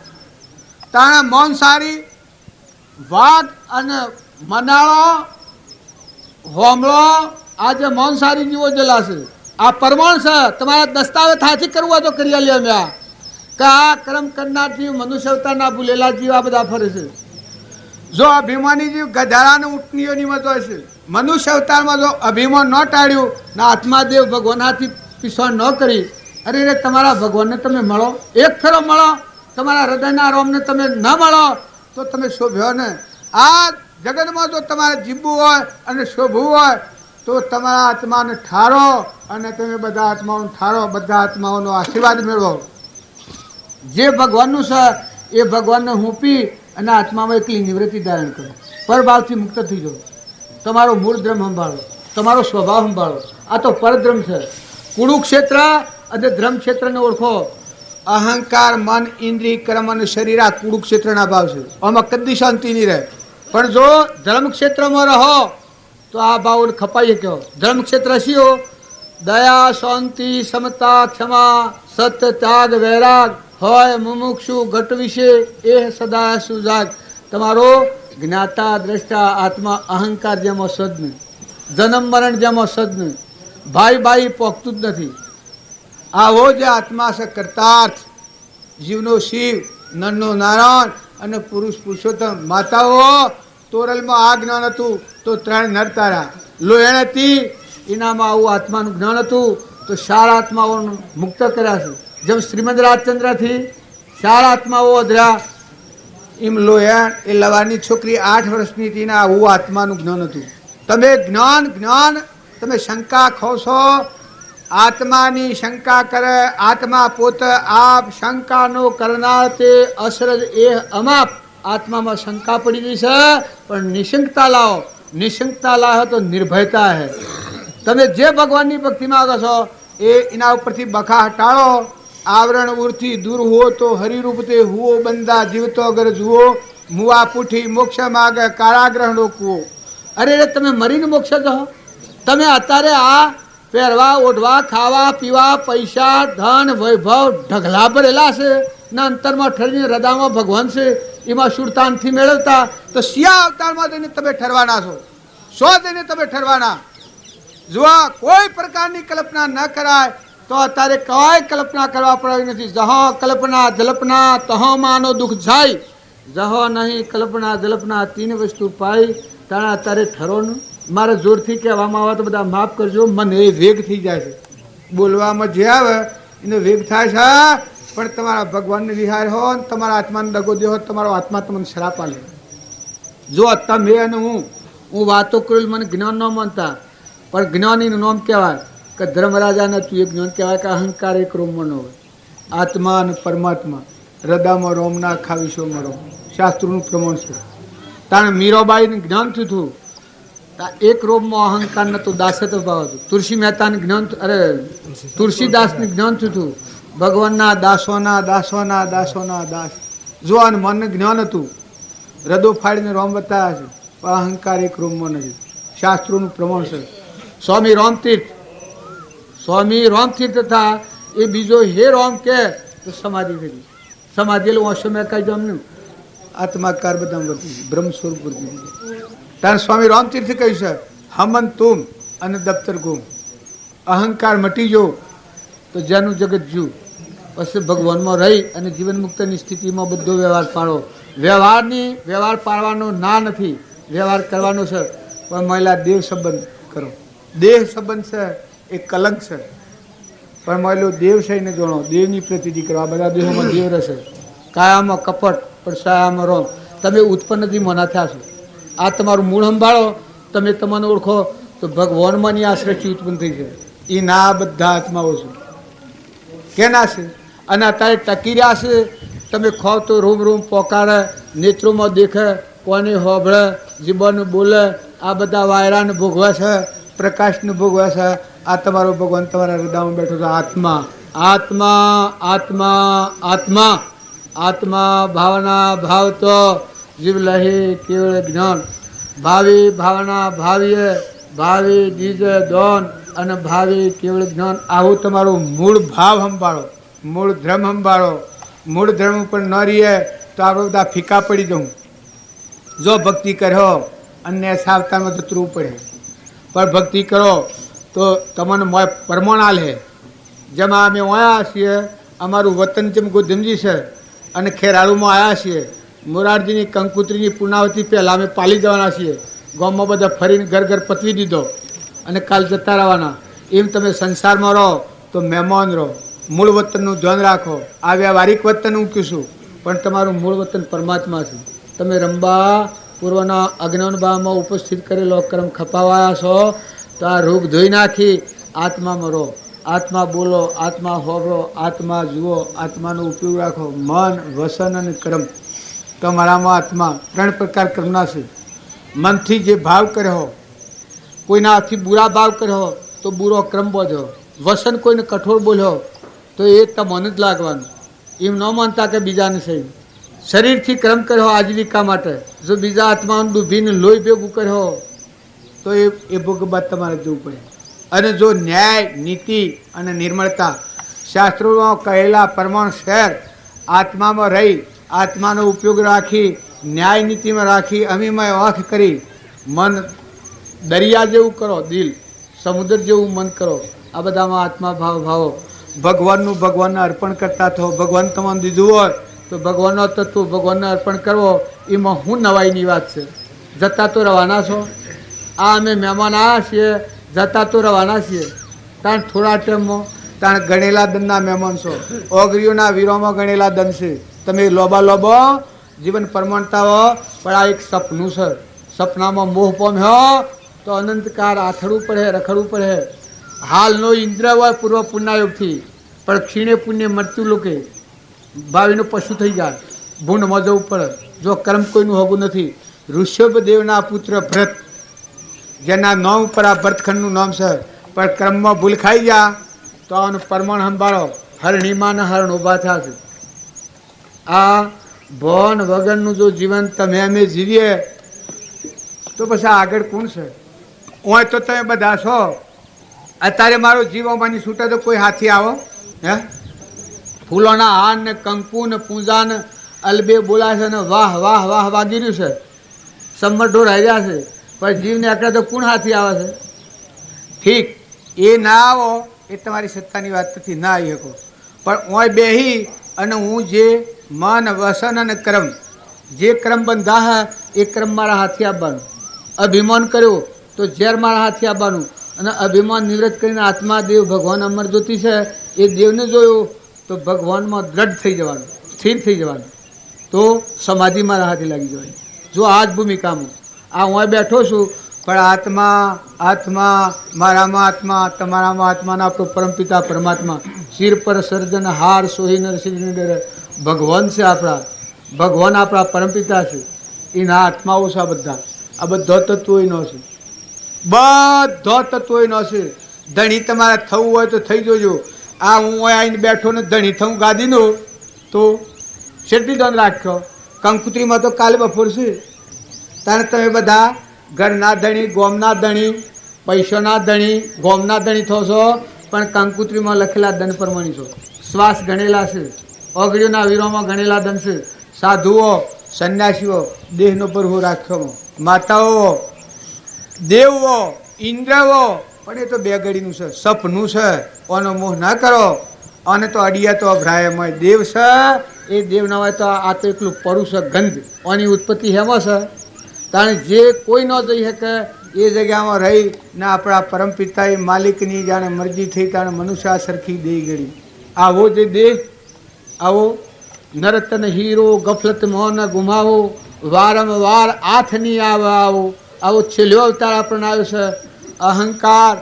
તાણા મૌનસારી વાઘ અને મનાળો હોમળો આ જે મૌનસારી જીવો જેલા છે, આ પરમાણ છે. તમારા દસ્તાવેજ હાથી કરવું તો કરી લે. મેં કે આ કર્મ કરનાર જીવ, મનુષ્ય અવતારના ભૂલેલા જીવ આ બધા ફરે છે. જો અભિમાની જીવ ગધાડાને ઊંટનીઓનીમાં તો હશે. મનુષ્ય અવતારમાં જો અભિમાન ન ટાળ્યું ને આત્માદેવ ભગવાનથી પીછળ ન કરી, અરે રે તમારા ભગવાનને તમે મળો, એક ફેરો મળો. તમારા હૃદયના રોમને તમે ન મળો તો તમે શોભ્યો ને. આ જગતમાં જો તમારે જીવવું હોય અને શોભવું હોય તો તમારા આત્માને ઠારો અને તમે બધા આત્માઓને ઠારો, બધા આત્માઓનો આશીર્વાદ મેળવો. જે ભગવાનનું છે એ ભગવાનને હુંપી અને આત્મામાં એકલી નિવૃત્તિ ધારણ કરો. પરભાવથી મુક્ત થઈ જાઓ. તમારો મૂળ ધર્મ સંભાળો, તમારો સ્વભાવ સંભાળો. આ તો પરધર્મ છે. કુરુક્ષેત્ર અને ધર્મક્ષેત્રને ઓળખો. અહંકાર, મન, ઇન્દ્રિય, કર્મ અને શરીર આ કુરુક્ષેત્રના ભાવ છે. આમાં કદી શાંતિ નહીં રહે. પણ જો ધર્મક્ષેત્રમાં રહો તો આ ભાવ ખપાઈ ગયો. ધર્મક્ષેત્ર શિયો દયા, શાંતિ, સમતા, ક્ષમા, સત્ય, ત્યાગ, વૈરાગ હોય. મુમુક્ષુ ઘટ વિશે એ સદા સુજાગ. તમારો જ્ઞાતા, દ્રષ્ટા, આત્મા, અહંકાર જેમાં સદ નહીં, જન્મ મરણ જેમાં સદ નહીં, ભાઈ પોખતું જ નથી. આવો જે આત્મા છે કર્તાર્થ, જીવનો શિવ, નરનો નારાયણ અને પુરુષ પુરુષોત્તમ. માતાઓ તોરલમાં આ જ્ઞાન હતું તો 3 નર તારા. લોહેણ હતી એનામાં આવું આત્માનું જ્ઞાન હતું તો 4 આત્માઓને મુક્ત કર્યા છે. જેમ શ્રીમદ રાજચંદ્રથી 4 આત્માઓ અધર્યા, એમ લોહેણ એ લવાની છોકરી 8 વર્ષની હતી ને આવું આત્માનું જ્ઞાન હતું. તમે જ્ઞાન તમે શંકા ખો છો. આત્માની શંકા કરે આત્મા પોતે આપ. શંકાનો કરનાર તે અસરજ એ અમાપ. આત્મામાં શંકા પડી ગઈ છે પણ નિશંકતા લાવો. નિશંકતા લાવો તો નિર્ભયતા હે. તમે જે ભગવાનની ભક્તિ માંગો છો એ એના ઉપરથી બખા હટાડો. આવરણ ઉરથી દૂર હુઓ તો હરિરૂપ તે હુઓ બંદા. જીવતો અગર જુઓ મુવા પૂઠી મોક્ષ માગે કારાગ્રહ રોકવો. અરે તમે મરીને મોક્ષ જાઓ. તમે અત્યારે આ પહેરવા, ઓઢવા, ખાવા, પીવા, પૈસા, ધન, વૈભવ ઢગલા ભરેલા છે ના અંતરમાં ઠરીને હૃદયમાં ભગવાન છે. એમાં સુરતાનથી મેળવતા તો શિયા અવતારમાં જઈને તમે ઠરવાના છો. જઈને તમે ઠરવાના. જો કોઈ પ્રકારની કલ્પના ન કરાય તો અત્યારે કોઈ કલ્પના કરવા પડે નથી. જહો કલ્પના જલ્પના તહો માનો દુઃખ જાય. જહો નહીં કલ્પના જલ્પના 3 વસ્તુ પાઈ તાણા અત્યારે ઠરો ને. મારે જોરથી કહેવામાં આવે તો બધા માફ કરજો, મને એ વેગ થઈ જાય છે. બોલવામાં જે આવે એને વેગ થાય છે. પણ તમારા ભગવાનને વિહાર હો ને તમારા આત્માને દગો દે હો, તમારો આત્મા તમને શ્રાપ આલે. જો તમે અને હું વાતો કરું મને જ્ઞાન ન માનતા, પણ જ્ઞાનીનું નામ કહેવાય કે ધર્મરાજાને તું એક જ્ઞાન કહેવાય કે અહંકાર એક રોમમાં ન હોય. આત્મા અને પરમાત્મા હૃદયમાં રોમ ના ખાવીશોમાં રોમ. શાસ્ત્રોનું પ્રમાણ છે. તાણે મીરાબાઈને જ્ઞાન થયું હતું એક રોમમાં અહંકાર નતું, દાસત્વ ભાવ હતું. તુલસી મહેતાને જ્ઞાન, અરે તુલસીદાસને જ્ઞાન થયું હતું ભગવાનના દાસોના દાસ. જો અને મનને જ્ઞાન હતું. હૃદય ફાડીને રોમ બતાવ્યા છે પણ અહંકાર એક રોમમાં નથી. શાસ્ત્રોનું પ્રમાણ છે. સ્વામી રામતીર્થ હતા એ બીજો હે રોમ કે તો સમાધિ કરી. સમાધિ એટલે ઓછો કઈ જમ ને આત્માકાર બધા વર્તી બ્રહ્મ સ્વરૂપ વર્તી. ત્યારે સ્વામી રામતીર્થે કહ્યું છે હમન તુમ અને દફતર ગુમ. અહંકાર મટી જો તો જેનું જગત જુ. પછી ભગવાનમાં રહી અને જીવન મુક્તની સ્થિતિમાં બધો વ્યવહાર પાડો. વ્યવહાર પાડવાનો ના નથી, વ્યવહાર કરવાનો છે. પણ મહિલા દેહ સંબંધ કરો. દેહ સંબંધ છે એ કલંક છે. પણ મહિલો દેવ સહીને જોડો, દેવની પ્રતિનિધિ કરો. આ બધા દેહોમાં દેવ રહેશે. કાયામાં કપટ પણ સાયામાં રોમ. તમે ઉત્પન્નથી મના થયા છો. આ તમારું મૂળ સંભાળો. તમે તમને ઓળખો તો ભગવાનમાંની આ સૃષ્ટિ ઉત્પન્ન થઈ છે. એ ના બધા આત્માઓ છે. કેના છે? અને અત્યારે ટકી રહ્યા છે. તમે ખો તો રૂમ પોકારે, નેત્રોમાં દેખે, કોને હોભળે, જીબન બોલે. આ બધા વાયરાને ભોગવે છે, પ્રકાશને ભોગવે છે. આ તમારો ભગવાન તમારા હૃદયમાં બેઠો છે. આત્મા ભાવના ભાવતો જીવ લહે કેવળ જ્ઞાન. ભાવી ભાવના ભાવીએ, ભાવી દીજે દોન અને ભાવી કેવળ જ્ઞાન. આવું તમારું મૂળ ભાવ સંભાળો, મૂળ ધર્મ સંભાળો. મૂળ ધર્મ ઉપર ન રહીએ તો આપણે બધા ફીકા પડી જવું. જો ભક્તિ કર્યો અન્ય સાવતામાં જતરવું પડે, પણ ભક્તિ કરો તો તમને પરમાણ આલે. જેમાં અમે આવ્યા છીએ, અમારું વતન જેમ ગોધમજી છે અને ખેરાળુમાં આવ્યા છીએ. મોરારજીની કંકુત્રીની પૂર્ણાવતી પહેલાં અમે પાલી જવાના છીએ. ગામમાં બધા ફરીને ઘર પતવી દીધો અને કાલ જતા રહેવાના. એમ તમે સંસારમાં રહો તો મહેમાન રહો. મૂળ વતનનું ધ્યાન રાખો. આ વ્યવહારિક વતન હું કહીશું પણ તમારું મૂળ વતન પરમાત્મા છે. તમે રંબા પૂર્વના અજ્ઞાન ભાવમાં ઉપસ્થિત કરેલો કર્મ ખપાવાયા છો તો આ રોગ ધોઈ નાખી આત્મામાં રહો. આત્મા બોલો, આત્મા હોબળો, આત્મા જુઓ, આત્માનો ઉપયોગ રાખો. મન, વસન અને કર્મ. તમારામાં આત્મા 3 પ્રકાર કર્મના છે. મનથી જે ભાવ કર્યો, કોઈના હાથથી બુરા ભાવ કર્યો તો બુરો ક્રમ બોધ્યો. વસન કોઈને કઠોર બોલ્યો તો એ તમને જ લાગવાનું. એમ ન માનતા કે બીજાને સહી. શરીરથી ક્રમ કર્યો આજીવિકા માટે, જો બીજા આત્માનું ડૂબીને લોહી ભેગું કર્યો તો એ ભોગવવા તમારે જવું પડે. અને જો ન્યાય, નીતિ અને નિર્મળતા શાસ્ત્રોમાં કહેલા પરમાણુ શહેર આત્મામાં રહી, આત્માનો ઉપયોગ રાખી, ન્યાય નીતિમાં રાખી, અમીમય આંખ કરી, મન દરિયા જેવું કરો, દિલ સમુદ્ર જેવું મન કરો. આ બધામાં આત્મા ભાવો. ભગવાનનું ભગવાનને અર્પણ કરતા થો. ભગવાન તમને દીધું હોય તો ભગવાનનો તત્વ ભગવાનને અર્પણ કરવો. એમાં શું નવાઈની વાત છે? જતા તો રવાના છો. આ અમે મહેમાન આવ્યા છીએ, જતા તો રવાના છીએ. તાણ થોડા ટાઈમમાં તાણ ગણેલા દનના મહેમાન છો. ઓગરીઓના વીરોમાં ગણેલા દન છે. તમે લોબો જીવન પરમાણતા હો, પણ આ એક સપનું છે. સપનામાં મોહ પામ્યો તો અનંતકાળ આથડવું પડે, રખડવું પડે. હાલનો ઇન્દ્ર હોય પૂર્વ પુણ્યયોગથી, પણ ક્ષીણે પુણ્ય મરતું લોકે ભાવિનો પશુ થઈ જાય. ભૂંડમાં જવું પડે. જો કર્મ કોઈનું હોવું નથી. ઋષભદેવના પુત્ર ભરત, જેના નામ ઉપર આ ભરતખંડનું નામ છે, પણ કર્મમાં ભૂલ ખાઈ ગયા તો આનું પરમાણ સંભાળો. હરણીમાં ને હરણ ઊભા થયા છે. આ ભોન વગરનું જો જીવન તમે અમે જીવીએ તો પછી આગળ કોણ છે? હોય તો તમે બધા છો. અત્યારે મારો જીવોમાંની છૂટે તો કોઈ હાથી આવો? હે? ફૂલોના હાર ને કંકુ ને પૂજા ને અલબે બોલાય છે ને વાહ વાહ વાહ વાગી રહ્યું છે. સંમઢો રહ્યા છે, પણ જીવને આકડે તો કોણ હાથી આવે છે? ઠીક, એ ના આવો એ તમારી સત્તાની વાત નથી, ના આવી શકો. પણ ઓય બેહી અને હું જે મન, વસન અને કર્મ, જે કર્મ બંધા એ કર્મ મારા હાથી આપવાનું. અભિમાન કર્યો તો ઝેર મારા હાથી આપવાનું. અને અભિમાન નિવૃત્ત કરીને આત્મા દેવ ભગવાન અમર જ્યોતિ છે એ દેવને જોયો તો ભગવાનમાં દ્રઢ થઈ જવાનું, સ્થિર થઈ જવાનું. તો સમાધિ મારા હાથે લાગી જવાની. જો આ જ ભૂમિકામાં આ હું બેઠો છું, પણ આત્મા મારામાં આત્મા, તમારામાં આત્માના આપણો પરમપિતા પરમાત્મા શિર પર સર્જન હાર સોહી નરસિંહ ડરે ભગવાન છે. ભગવાન આપણા પરમપિતા છે. એના આત્માઓ છે. આ બધા તત્વો એનો છે. બધા તત્વો એનો છે. ધણી તમારે થવું હોય તો થઈ જોજો. આ હું આવીને બેઠો ને ધણી થવું ગાદીનો તો શેઠી દોન રાખ્યો. કંકુત્રીમાં તો કાલે બપોર છે. ત્યારે તમે બધા ઘરના ધણી, ગોમના ધણી, પૈસાના ધણી, ગોમના ધણી થશો, પણ કંકુત્રીમાં લખેલા દન પ્રમાણી છો. શ્વાસ ગણેલા છે. ઓગળીઓના વીરોમાં ગણેલા દન છે. સાધુઓ, સંન્યાસીઓ દેહનો પરહો રાખ્યો. માતાઓ, દેવો, ઇન્દ્રવો, પણ એ તો બે ઘડીનું છે, સપનું છે. ઓનો મોહ ના કરો. અને તો અડિયા તો અભરાયમય દેવ છે. એ દેવ ના હોય તો આ તો એટલું પરુષ ગંધ. ઓની ઉત્પત્તિ હેમાં છે. કારણ જે કોઈ ન જઈ શકે એ જગ્યામાં રહી ને આપણા પરમપિતાએ માલિકની જાણે મરજી થઈ તાણે મનુષ્ય સરખી દઈ ગળી. આવો જે દેહ, આવો નરતન હીરો ગફલત મોન ગુમાવો, વારંવાર આથની આવો છેલ્લો અવતાર આપણને આવ્યો છે. અહંકાર,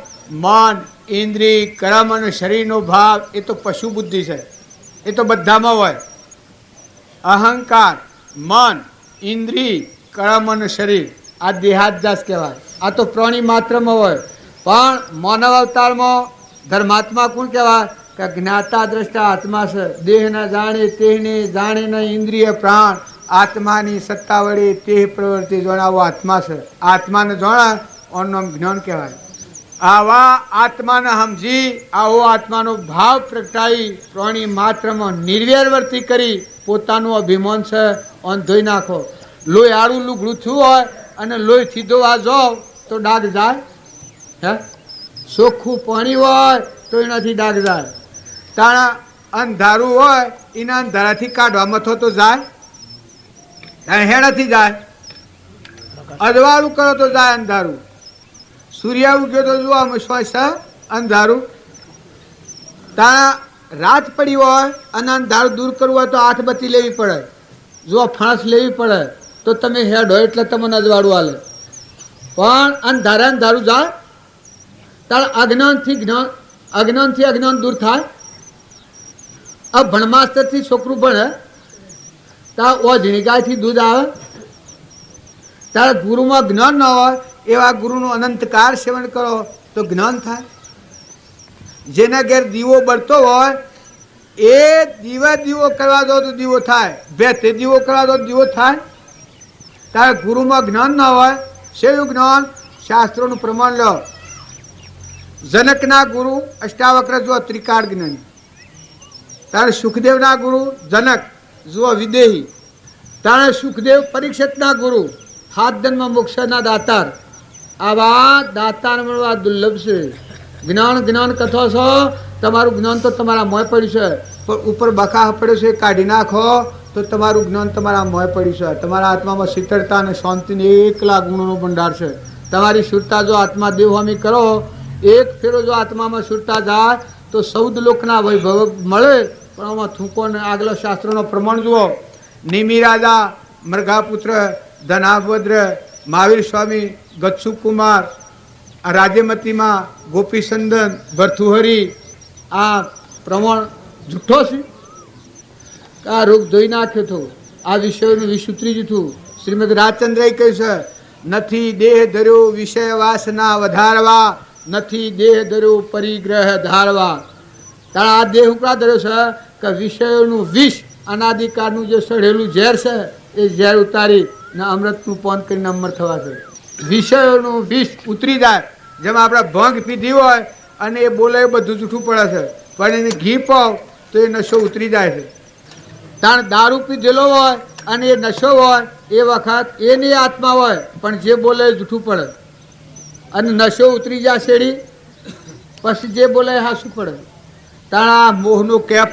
મન, ઇન્દ્રિય, કર્મ અને શરીરનો ભાવ એ તો પશુ બુદ્ધિ છે. એ તો બધામાં હોય. અહંકાર, મન, ઇન્દ્રિય, કર્મ અને શરીર આ દેહાદ્યાસ કહેવાય. આ તો પ્રાણી માત્રમાં હોય. પણ માનવ અવતારમાં ધર્માત્મા કોણ કહેવાય? કે જ્ઞાતા દ્રષ્ટા આત્મા છે. દેહ ના જાણે તેને જાણે ન ઇન્દ્રિય પ્રાણ, આત્માની સત્તા વડે તે પ્રવૃત્તિ જણાવો આત્મા છે. આત્માને જાણા ઓનું જ્ઞાન કહેવાય. આવા આત્માને સમજી આવો આત્માનો ભાવ પ્રગટાવી પ્રાણી માત્રમાં નિર્વેરવર્તી કરી પોતાનું અભિમાન છે ઓન ધોઈ નાખો. લોહી આડું લુગડું થયું હોય અને લોહી સીધો આ જાવ તો ડાઘ જાય? હે? ચોખ્ખું પાણી હોય તો એનાથી ડાઘ જાય. તાણા અંધારું હોય એના અંધારાથી કાઢવા મથો તો જાય? હેણાથી જાય? અજવાળું કરો તો જાય અંધારું. સૂર્ય ઉગ્યો તો જોવા શ્વાસ અંધારું. તાણા રાત પડી હોય અને અંધારું દૂર કરવું હોય તો 8 બત્તી લેવી પડે. જો ફણસ લેવી પડે તો તમે હેડ હોય એટલે તમને અજવાળું હાલે. પણ અંધારું જાય? તાર અજ્ઞાનથી અજ્ઞાન દૂર થાય. આ ભણમાસ્તરથી છોકરું ભણે તાર ઓઝણી ગાયથી દૂધ આવે. તારા ગુરુમાં જ્ઞાન ન હોય એવા ગુરુનું અનંતકાળ સેવન કરો તો જ્ઞાન થાય. જેના ઘેર દીવો બળતો હોય એ દીવો કરવા દો તો દીવો થાય, બે તે દીવો કરવા દો દીવો થાય. તારા ગુરુમાં જ્ઞાન ન હોય શેવું જ્ઞાન? શાસ્ત્રોનું પ્રમાણ લો. જનકના ગુરુ અષ્ટાવક્ર જુઓ ત્રિકાળ જ્ઞાની. તારે સુખદેવના ગુરુ જનક જુઓ વિદેહી. તારે સુખદેવ પરીક્ષિતના ગુરુ હાથ જન્મ મોક્ષના દાતાર. આવા દાતાર મળવા દુર્લભ છે. જ્ઞાન કથો છો, તમારું જ્ઞાન તો તમારા મોય પડ્યું છે, પણ ઉપર બકા પડ્યો છે કાઢી નાખો તો તમારું જ્ઞાન તમારા મોય પડ્યું છે. તમારા આત્મામાં શીતળતા અને શાંતિને એકલા ગુણોનો ભંડાર છે. તમારી શુદ્ધતા જો આત્મા દેવહામી કરો, એક ફેરો જો આત્મામાં શુદ્ધતા જાય તો 14 લોકના વૈભવ મળે. પણ આમાં થૂંકો ને આગલા શાસ્ત્રોનો પ્રમાણ જુઓ. નિમિ રાજા, મૃગાપુત્ર, ધનાભદ્ર, મહાવીર સ્વામી, ગચ્છુ કુમાર, રાજ્યમતીમાં ગોપીચંદન, ભર્તુહરી, આ પ્રમાણ જૂઠો છે. આ રોગ ધોઈ નાખ્યો હતો. આ વિષયોનું વિષ ઉતરી જતું. શ્રીમદ રાજચંદ્રએ કહ્યું છે, નથી દેહ ધર્યો વિષય વાસના વધારવા, નથી દેહ ધર્યો પરિગ્રહ ધારવા. તારા આ દેહ ઉપરા ધર્યો છે કે વિષયોનું વિષ અનાદિકાળનું જે સડેલું ઝેર છે એ ઝેર ઉતારી ને અમૃતનું પાન કરીને અમર થવા છે. વિષયોનું વિષ ઉતરી જાય. જેમાં આપણે ભંગ પીધી હોય અને એ બોલે એ બધું જૂઠું પડે છે, પણ એને ઘી પાવ તો એ નશો ઉતરી જાય છે. તાણ દારૂ પીધેલો હોય અને એ નશો હોય એ વખત એની આત્મા હોય પણ જે બોલે એ જૂઠું પડે અને નશો ઉતરી જાય શેડી, પછી જે બોલે એ હાસું પડે. તાણા મોહનો કેપ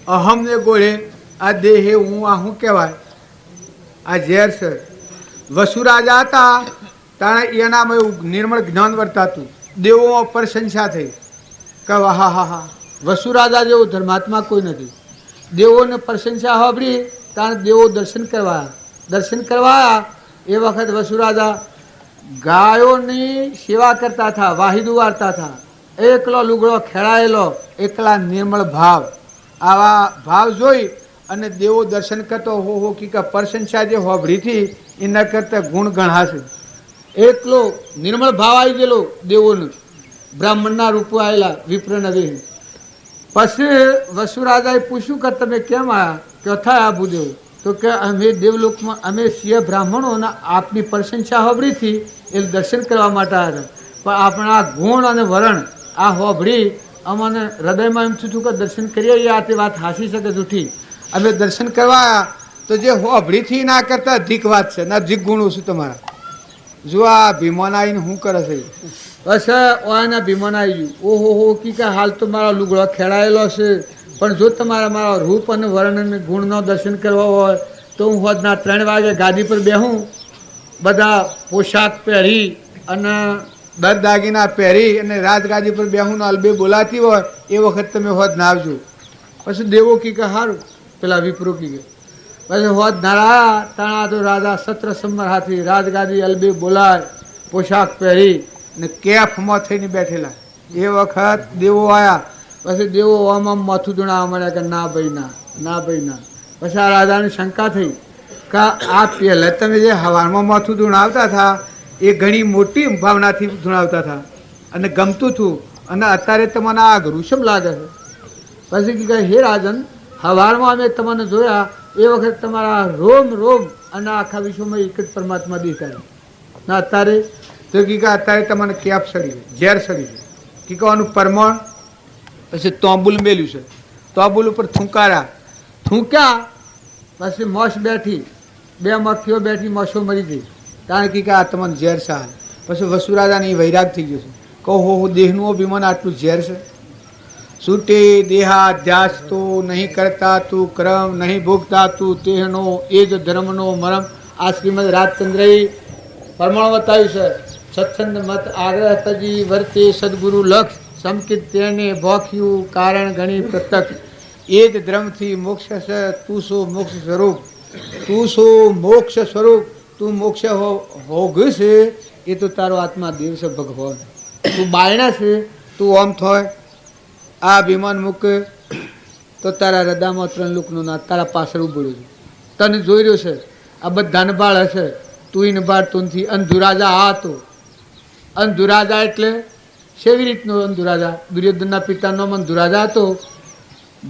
અહમને ગોળે આ દેહે હું આ શું કહેવાય? આ ઝેર છે. વસુરાજા હતા તાણે એનામાં નિર્મળ જ્ઞાન વર્તાતું. દેવોમાં પ્રશંસા થઈ કે હા હા હા વસુરાજા જેવો ધર્માત્મા કોઈ નથી. દેવોને પ્રશંસા સાંભળી તાણે દેવો દર્શન કરવા એ વખત વસુરાજા ગાયોની સેવા કરતા હતા, વાહિદુ વાળતા હતા. એકલો લુગડો ખેડાયેલો, એકલા નિર્મળ ભાવ. આવા ભાવ જોઈ અને દેવો દર્શન કરતો હો કે પ્રશંસા જે હોભળીથી એના કરતા ગુણ ગણાશે. એટલો નિર્મળ ભાવ આવી ગયેલો દેવોનું. બ્રાહ્મણના રૂપો આવેલા વિપ્ર નદી. પછી વસુરાજાએ પૂછ્યું કે તમે કેમ આવ્યા? કે થાય આભુદેવ. તો કે અમે દેવલોકમાં અમે છીએ બ્રાહ્મણો અને આપની પ્રશંસા હોભળીથી એ દર્શન કરવા માટે આવ્યા હતા, પણ આપણા ગુણ અને વરણ આ હોભળી અમને હૃદયમાં એમ થયું કે દર્શન કરીએ આ તે વાત હાસી શકે જૂઠી. અમે દર્શન કરવા તો જે હોભળીથી ના કરતા અધિક વાત છે ના અધિક ગુણો છું તમારા. જો આ ભીમોન આવીને શું કરે છે? બસ ઓના ભીમોન આવી ગયું. ઓહો હો કે હાલ તો મારો લુગડો ખેડાયેલો છે, પણ જો તમારા મારા રૂપ અને વર્ણ અને ગુણનો દર્શન કરવા હોય તો હું હોદના 3 વાગે ગાદી પર બેહું, બધા પોશાક પહેરી અને દાગીના પહેરી અને રાજગાદી પર બેહું ને અલબે બોલાતી હોય એ વખત તમે હોદ ના આવજો. પછી દેવો કી કે સારું, પેલા વિપ્રો કી કે પછી હોદ નારા તાણા તો રાજા સત્ર સંમર હાથી રાજગાદી અલબે બોલાય, પોશાક પહેરી ને કેફમાં થઈને બેઠેલા. એ વખત દેવો આવ્યા. પછી દેવો આમાં માથું ધૂણાવા મળ્યા કે ના ભાઈ ના. પછી આ રાજાની શંકા થઈ કે આ પહેલાં તમે જે હવારમાં માથું ધૂણાવતા હતા એ ઘણી મોટી ભાવનાથી ધૂણાવતા હતા અને ગમતું હતું, અને અત્યારે તમને આ અઘરું શેમ લાગે છે? પછી કે હે રાજન, હવારમાં અમે તમને જોયા એ વખત તમારા રોમ અને આખા વિશ્વમાં એક જ પરમાત્મા દેખાય ના અત્યારે તો કે અત્યારે તમને કેપ સડી છે, ઝેર સડી છે. કે આનું પરમાણ પછી તોંબુલ મેલ્યું છે, તોંબુલ ઉપર થૂંક્યા. પછી મોશ બેઠી, 2 મખીઓ બેઠી, મોશો મરી ગઈ. કારણ કે આ તમને ઝેર સહાય. પછી વસુરાજાની વૈરાગ થઈ ગયો છે. કહો હો દેહનું અભિમાન આટલું ઝેર છે? છૂટે દેહાધ્યાસ તો નહીં કરતા તું ક્રમ, નહીં ભોગતા તું તેહનો એ જ ધર્મનો મરમ. આ શ્રીમદ રાજચંદ્રએ પ્રમાણ બતાવ્યું છે. સત્સંગ મત આગ્રહ તજી વર્તે સદગુરુ લક્ષ, સમકિત તેને ભોખ્યું કારણ ગણી પ્રત્યક્ષ. એ જ ધર્મથી મોક્ષ છે, તું શું મોક્ષ સ્વરૂપ, તું મોક્ષ હોગ છે એ તો તારો આત્મા દેવ છે ભગવાન. તું બાયણા છે, તું ઓમ થોય આ અભિમાન મૂક તો તારા હૃદયમાં 3 લોકનો નાથ તારા પાછળ ઉભો છે. તને જોઈ રહ્યો છે, આ બધાને બાળ હશે, તું એને બાળ તું નથી. અંધુરાજા આ હતો. અંધુરાજા એટલે કેવી રીતનો અંધુરાજા? દુર્યોધનના પિતાનો અંધુરાજા હતો.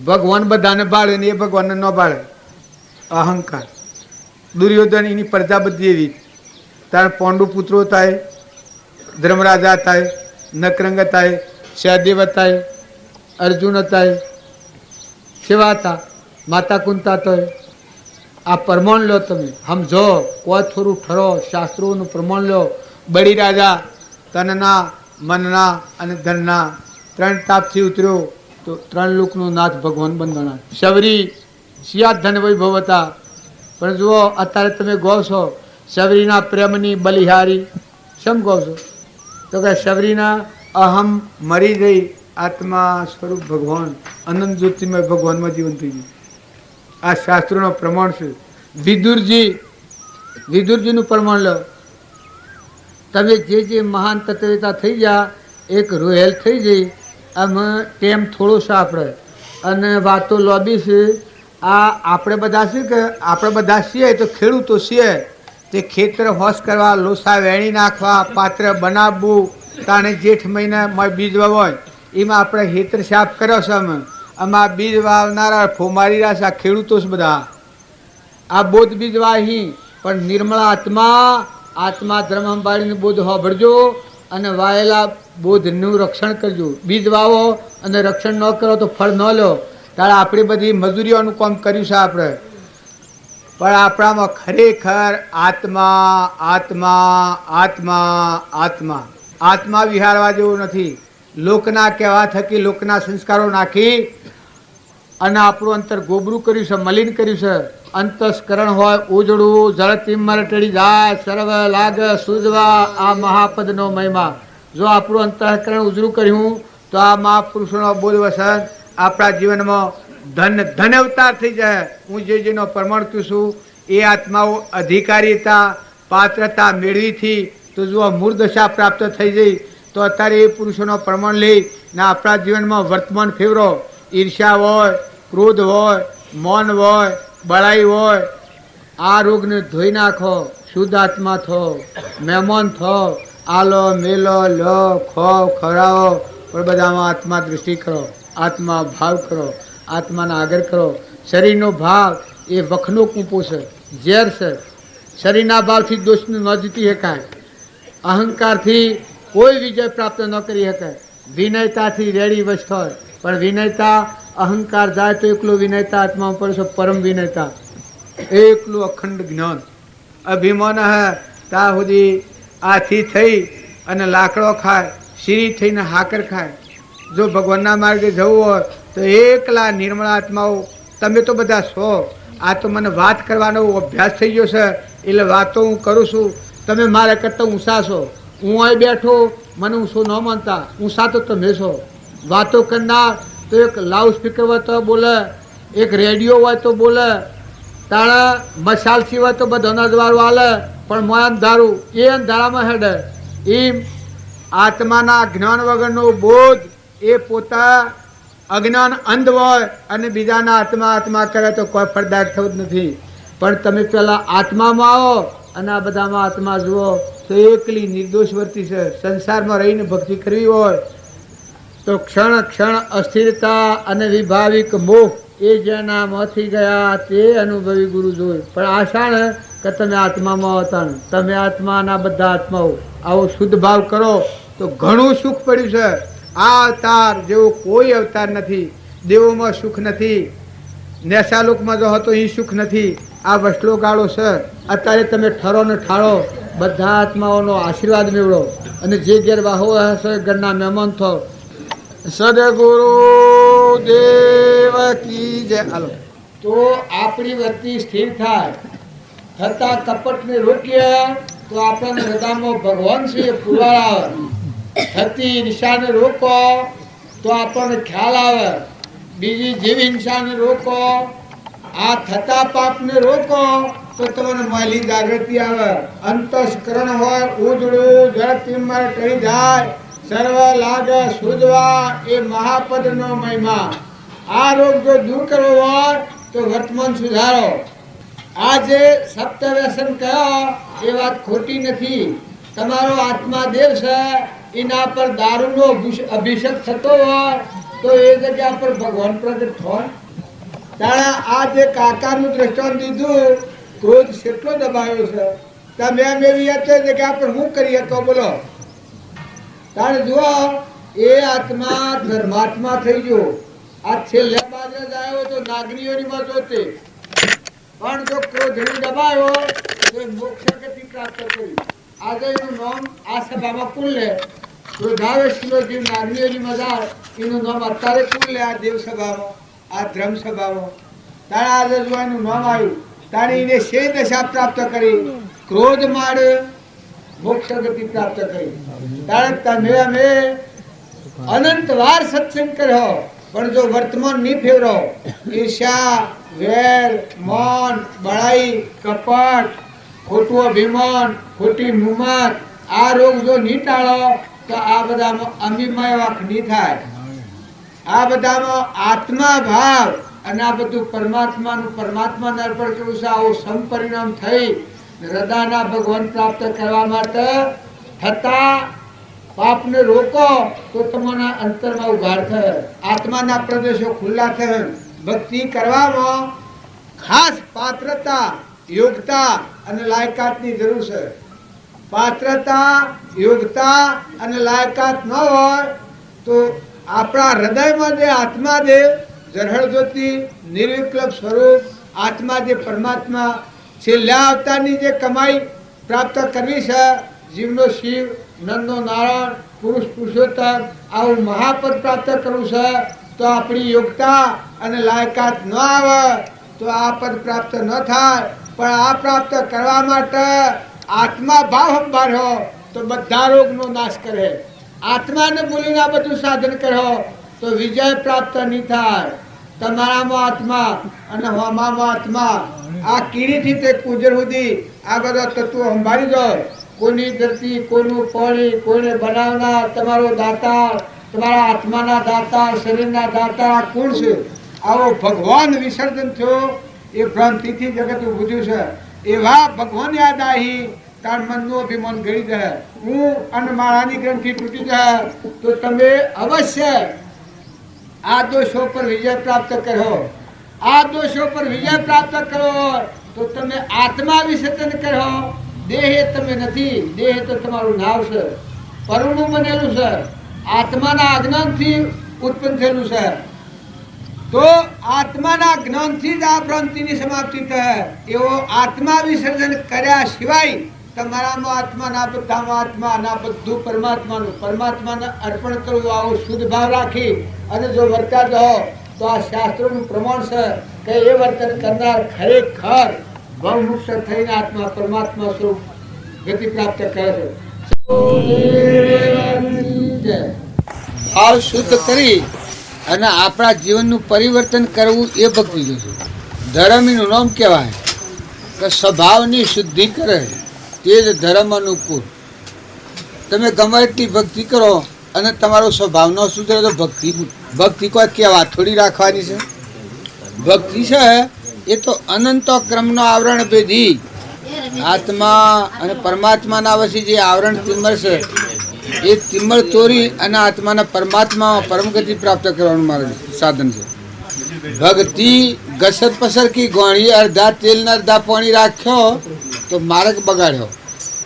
ભગવાન બધાને બાળે ને એ ભગવાનને ન બાળે. અહંકાર. દુર્યોધન એની પ્રજા બધી એવી. તારા પાંડુ પુત્રો થાય, ધર્મરાજા થાય, નકરંગ થાય, સહદેવ થાય, અર્જુન થાય, કેવા હતા? માતા કુંતા થાય. આ પ્રમાણ લો, તમે સમજો, કોઈ થોડું ઠરો, શાસ્ત્રોનું પ્રમાણ લો. બળી રાજા તનના, મનના અને ધનના 3 તાપથી ઉતર્યો તો 3 લોકનો નાથ ભગવાન બંધના. શબરી શિયા ધન વૈભવ હતા, પણ જુઓ અત્યારે તમે ગો છો શબરીના પ્રેમની બલિહારી. શમ કહો છો? તો કે શબરીના અહમ મરી ગઈ, આત્મા સ્વરૂપ ભગવાન અનંત જ્યોતિમય ભગવાનમાં જીવન થઈ ગયું. આ શાસ્ત્રોનો પ્રમાણ છે. વિદુરજીનું પ્રમાણ લો. તમે જે મહાન તત્વતા થઈ ગયા, એક રોહેલ થઈ જઈ, આમાં ટેમ થોડો છે આપણે અને વાતો લોબી છે. આ આપણે બધા શું કે આપણે બધા છીએ તો ખેડૂતો છીએ, તે ખેતર હોશ કરવા, લોસા વેણી નાખવા, પાત્ર બનાવવું, તાણે જેઠ મહિનામાં બીજ વાવોય એમાં આપણે ખેતર સાફ કર્યો છે. આમાં બીજ વાવનારા ફોમારી રહ્યા છે, આ ખેડૂતો જ બધા. આ બોધ બીજ વાહી, પણ નિર્મળ આત્મા ધર્મ સંભાળીને બોધ હોભળજો અને વાયેલા બોધનું રક્ષણ કરજો. બીજ વાવો અને રક્ષણ ન કરો તો ફળ ન લો. તારે આપણી બધી મજૂરીઓનું કામ કર્યું છે આપણે, પણ આપણામાં ખરેખર આત્મા વિહારવા જેવું નથી. લોકના કહેવા થકી, લોકના સંસ્કારો નાખી અને આપણું અંતર ગોબરું કર્યું છે, મલિન કર્યું છે. અંતસ્કરણ હોય ઉજળું, જળતી મરટડી જાય, સર્વ લાગ સુજવા, આ મહાપદનો મહિમા. જો આપણું અંતઃકરણ ઉજળું કર્યું તો આ મહાપુરુષોનો બોધ વસન આપણા જીવનમાં ધન અવતાર થઈ જાય. હું જેનો પ્રમાણ કહું છું એ આત્માઓ અધિકારીતા, પાત્રતા મેળવીથી તો જો મૂળદશા પ્રાપ્ત થઈ જઈ તો અત્યારે એ પુરુષોનો પ્રમાણ લઈ ને આપણા જીવનમાં વર્તમાન ફેવરો. ઈર્ષ્યા હોય, ક્રોધ હોય, મૌન હોય, બળાઈ હોય, આ રોગને ધોઈ નાખો. શુદ્ધ આત્મા થો, મહેમાન થો. આલો મેલો લો, ખો ખરાવો, પણ બધામાં આત્મા દૃષ્ટિ કરો, આત્મા ભાવ કરો, આત્માના આગળ કરો. શરીરનો ભાવ એ વખનો કૂપો છે, ઝેર છે. શરીરના ભાવથી દોષને ન જીતી શકાય. અહંકારથી કોઈ વિજય પ્રાપ્ત ન કરી શકાય. વિનયતાથી રેડી વશ થાય, પણ વિનયતા અહંકાર જાય તો એકલો વિનયતા આત્મા પડે છે. પરમ વિનયતા એકલું અખંડ જ્ઞાન. અભિમાન હે ત્યાં સુધી આથી થઈ અને લાકડો ખાય, સીરી થઈને હાકર ખાય. જો ભગવાનના માર્ગે જવું હોય તો એકલા નિર્મળ આત્માઓ તમે તો બધા છો. આ તો મને વાત કરવાનો અભ્યાસ થઈ ગયો છે એટલે વાતો હું કરું છું. તમે મારા કરતાં ઊંચા છો. હું અહીં બેઠો, મને ઊંચો ન માનતા. ઊંચા તો તમે છો. વાતો કરનાર તો એક લાઉડ સ્પીકર હોય તો બોલે, એક રેડિયો હોય તો બોલે, તાણા મશાલ સિવાય તો બધા અનાજવાળું હાલે, પણ મોય અંધારું એ અંધારામાં હેડે. એમ આત્માના જ્ઞાન વગરનો બોધ એ પોતા અજ્ઞાન અંધ હોય અને બીજાના આત્મા કરે તો કોઈ ફળદાયક થવું જ નથી. પણ તમે પહેલાં આત્મામાં આવો અને આ બધામાં આત્મા જુઓ તો એકલી નિર્દોષ વર્તી છે. સંસારમાં રહીને ભક્તિ કરવી હોય તો ક્ષણ અસ્થિરતા અને વિભાવિક મોહ એ જેના મોથી ગયા તે અનુભવી ગુરુ જોઈ. પણ આશા ને કે તમે આત્મામાં હતા ને તમે આત્માના બધા આત્માઓ આવો શુદ્ધ ભાવ કરો તો ઘણું સુખ પડ્યું છે. આ અવતાર જેવો કોઈ અવતાર નથી. દેવોમાં સુખ નથી, નેસાલોકમાં જો હતો એ સુખ નથી. આ વસલો ગાળો છે. અત્યારે તમે ઠરો ને ઠાળો, બધા આત્માઓનો આશીર્વાદ મેળવો અને જે ઘેર વાહો હશે ઘરના મહેમાન થો. સદગુરુ દેવ કી જય. હાલો તો આપણી વૃત્તિ સ્થિર થાય, થતા કપટને રોકીએ તો આપણને હૃદયમાં ભગવાન છે એ પુરવાર આવે. થતી ઈર્ષાને રોકો તો આપણને ખ્યાલ આવે. બીજી જેવી હિંસાને રોકો, આ થતા પાપને રોકો તો તમને માલી જાગૃતિ આવે. અંતસ્કરણ હોય ઉજળું જળ ટીમમાં ટળી જાય, સર્વ લાગ શુદ્ધવા એ મહાપદનો મહિમા. આ રોગ જો દૂર કરવો હોય તો વર્તમાન સુધારો. આ જે સપ્તવ્યસન કહ્યો એ વાત ખોટી નથી. તમારો આત્મા દેવ છે, એના પર દારૂનો અભિષેક થતો હોય તો એ જગ્યા પર ભગવાન પ્રગટ થાય. તારા આ જે કાકાનું દ્રષ્ટાંત દીધું, ક્રોધ કેટલો દબાયો છે. તમે એમ એવી જગ્યા પર શું કરીએ તો બોલો. તારે જુઓ એ આત્મા ધર્માત્મા થઈ ગયો. આ છેલ્લે બાદ જ આવ્યો તો નાગરીઓની માં જોતે, પણ જો ક્રોધની દબાયો તો મોક્ષ ગતિ પ્રાપ્ત કરી. આજે એનું નામ આ સભામાં કોણ લે? ક્રોધાવેશનો જીવ નાગરીઓની મજા, એનું નામ અત્યારે કોણ લે? આ દેવ સભામાં, આ ધર્મ સભામાં. તારા આજે જો એનું નામ આવ્યું, તારે એને શે દશા પ્રાપ્ત કરી. ક્રોધ મારે મોક્ષ ગતિ પ્રાપ્ત કરી. તારે તમે અમે અનંત વાર સત્સંગ કર્યો, પણ જો વર્તમાન નહીં ફેરવો, ઈર્ષ્યા, વેર, મૌન, બળાઈ, કપટ, ખોટું અભિમાન, ખોટી મુમત, આ રોગ જો નહીં ટાળો તો આ બધામાં અમીમય વાક નહીં થાય. આ બધામાં આત્મા ભાવ અને આ બધું પરમાત્માને અર્પણ કરવું છે. આવું સંપરિણામ થઈ હૃદયના ભગવાન પ્રાપ્ત કરવા માટે થતા પાપને રોકો તો તમારા અંતરમાં ઉઘાડ થશે. આત્માના પ્રદેશો ખુલ્લા થશે. ભક્તિ કરવામાં ખાસ પાત્રતા, યોગ્યતા અને લાયકાતની જરૂર છે. પાત્રતા, યોગ્યતા અને લાયકાત ન હોય તો આપણા હૃદયમાં જે આત્માદેવ જરહળ જ્યોતિ નિર્વિકલ્પ સ્વરૂપ આત્મા જે પરમાત્મા છેલ્લા અવતારની જે કમાઈ પ્રાપ્ત કરવી છે, જીવનો શિવ, નંદનો નારાયણ, પુરુષ પુરુષોત્તમ, આવું મહાપદ પ્રાપ્ત કરવું છે. તો આપણી યોગ્યતા અને લાયકાત ન આવે તો આ પદ પ્રાપ્ત ન થાય. પણ આ પ્રાપ્ત કરવા માટે આત્મા ભાવ સંભાળ્યો તો બધા રોગનો નાશ કરે. આત્માને બોલીને આ બધું સાધન કરો તો વિજય પ્રાપ્ત નહીં થાય. તમારામાં આત્મા અને હોમામાં આત્મા, આ કીડીથી તે કુજર સુધી આ બધા તત્વો સંભાળી દો. કોની ધરતી, કોનું પાણી, કોઈને બનાવનાર, તમારો દાતાર, તમારા આત્માના દાતાર, શરીરના દાતાર આ કોણ છે? આવો ભગવાન વિસર્જન થયો એ ભ્રાંતિથી જગત ઉભું છે. એવા ભગવાન યાદ આવી તાર મનનું અભિમાન ગળી જાય, હું અને મારાની ગ્રંથિ તૂટી જાય તો તમે અવશ્ય આ દોષો પર વિજય પ્રાપ્ત કરો. આ દોષો પર વિજય પ્રાપ્ત કરો તો તમે આત્મા વિસર્જન કરો. દેહ તમે નથી, દેહ તો તમારું નાવ છે, પરનું બનેલું છે, આત્માના અજ્ઞાનથી ઉત્પન્ન થયેલું છે. તો આત્માના જ્ઞાનથી જ આ ભ્રાંતિની સમાપ્તિ થાય. એવો આત્મા વિસર્જન કર્યા સિવાય તમારામાં આત્માના બધામાં આત્માના બધું પરમાત્માને અર્પણ કરવું, આવો શુદ્ધ ભાવ રાખી અને જો વર્તા રહો તો આ શાસ્ત્રોનું પ્રમાણ છે કે એ વર્તન કરનાર ખરેખર ભવમુક્ત થઈને આત્મા પરમાત્મા સ્વરૂપ ગતિ પ્રાપ્ત કરે છે. ભાવ શુદ્ધ કરી અને આપણા જીવનનું પરિવર્તન કરવું એ ભક્તિ છે. ધર્મનું નામ કહેવાય કે સ્વભાવની શુદ્ધિ કરે તે જ ધર્મ અનુકૂળ. તમે ગમે એટલી ભક્તિ કરો અને તમારો સ્વભાવ ન સુધરે તો ભક્તિ કોઈ કહેવા થોડી રાખવાની છે. ભક્તિ છે એ તો અનંત ક્રમનો આવરણ ભેદી આત્મા અને પરમાત્માના વચ્ચે જે આવરણ તિમ્મર છે એ તિમ્મર તોડી અને આત્માના પરમાત્મામાં પરમગતિ પ્રાપ્ત કરવાનું મારું સાધન છે. ભક્તિ ઘસર પસર કી ગોળી, અડધા તેલના અડધા પાણી રાખ્યો તો માર્ગ બગાડ્યો.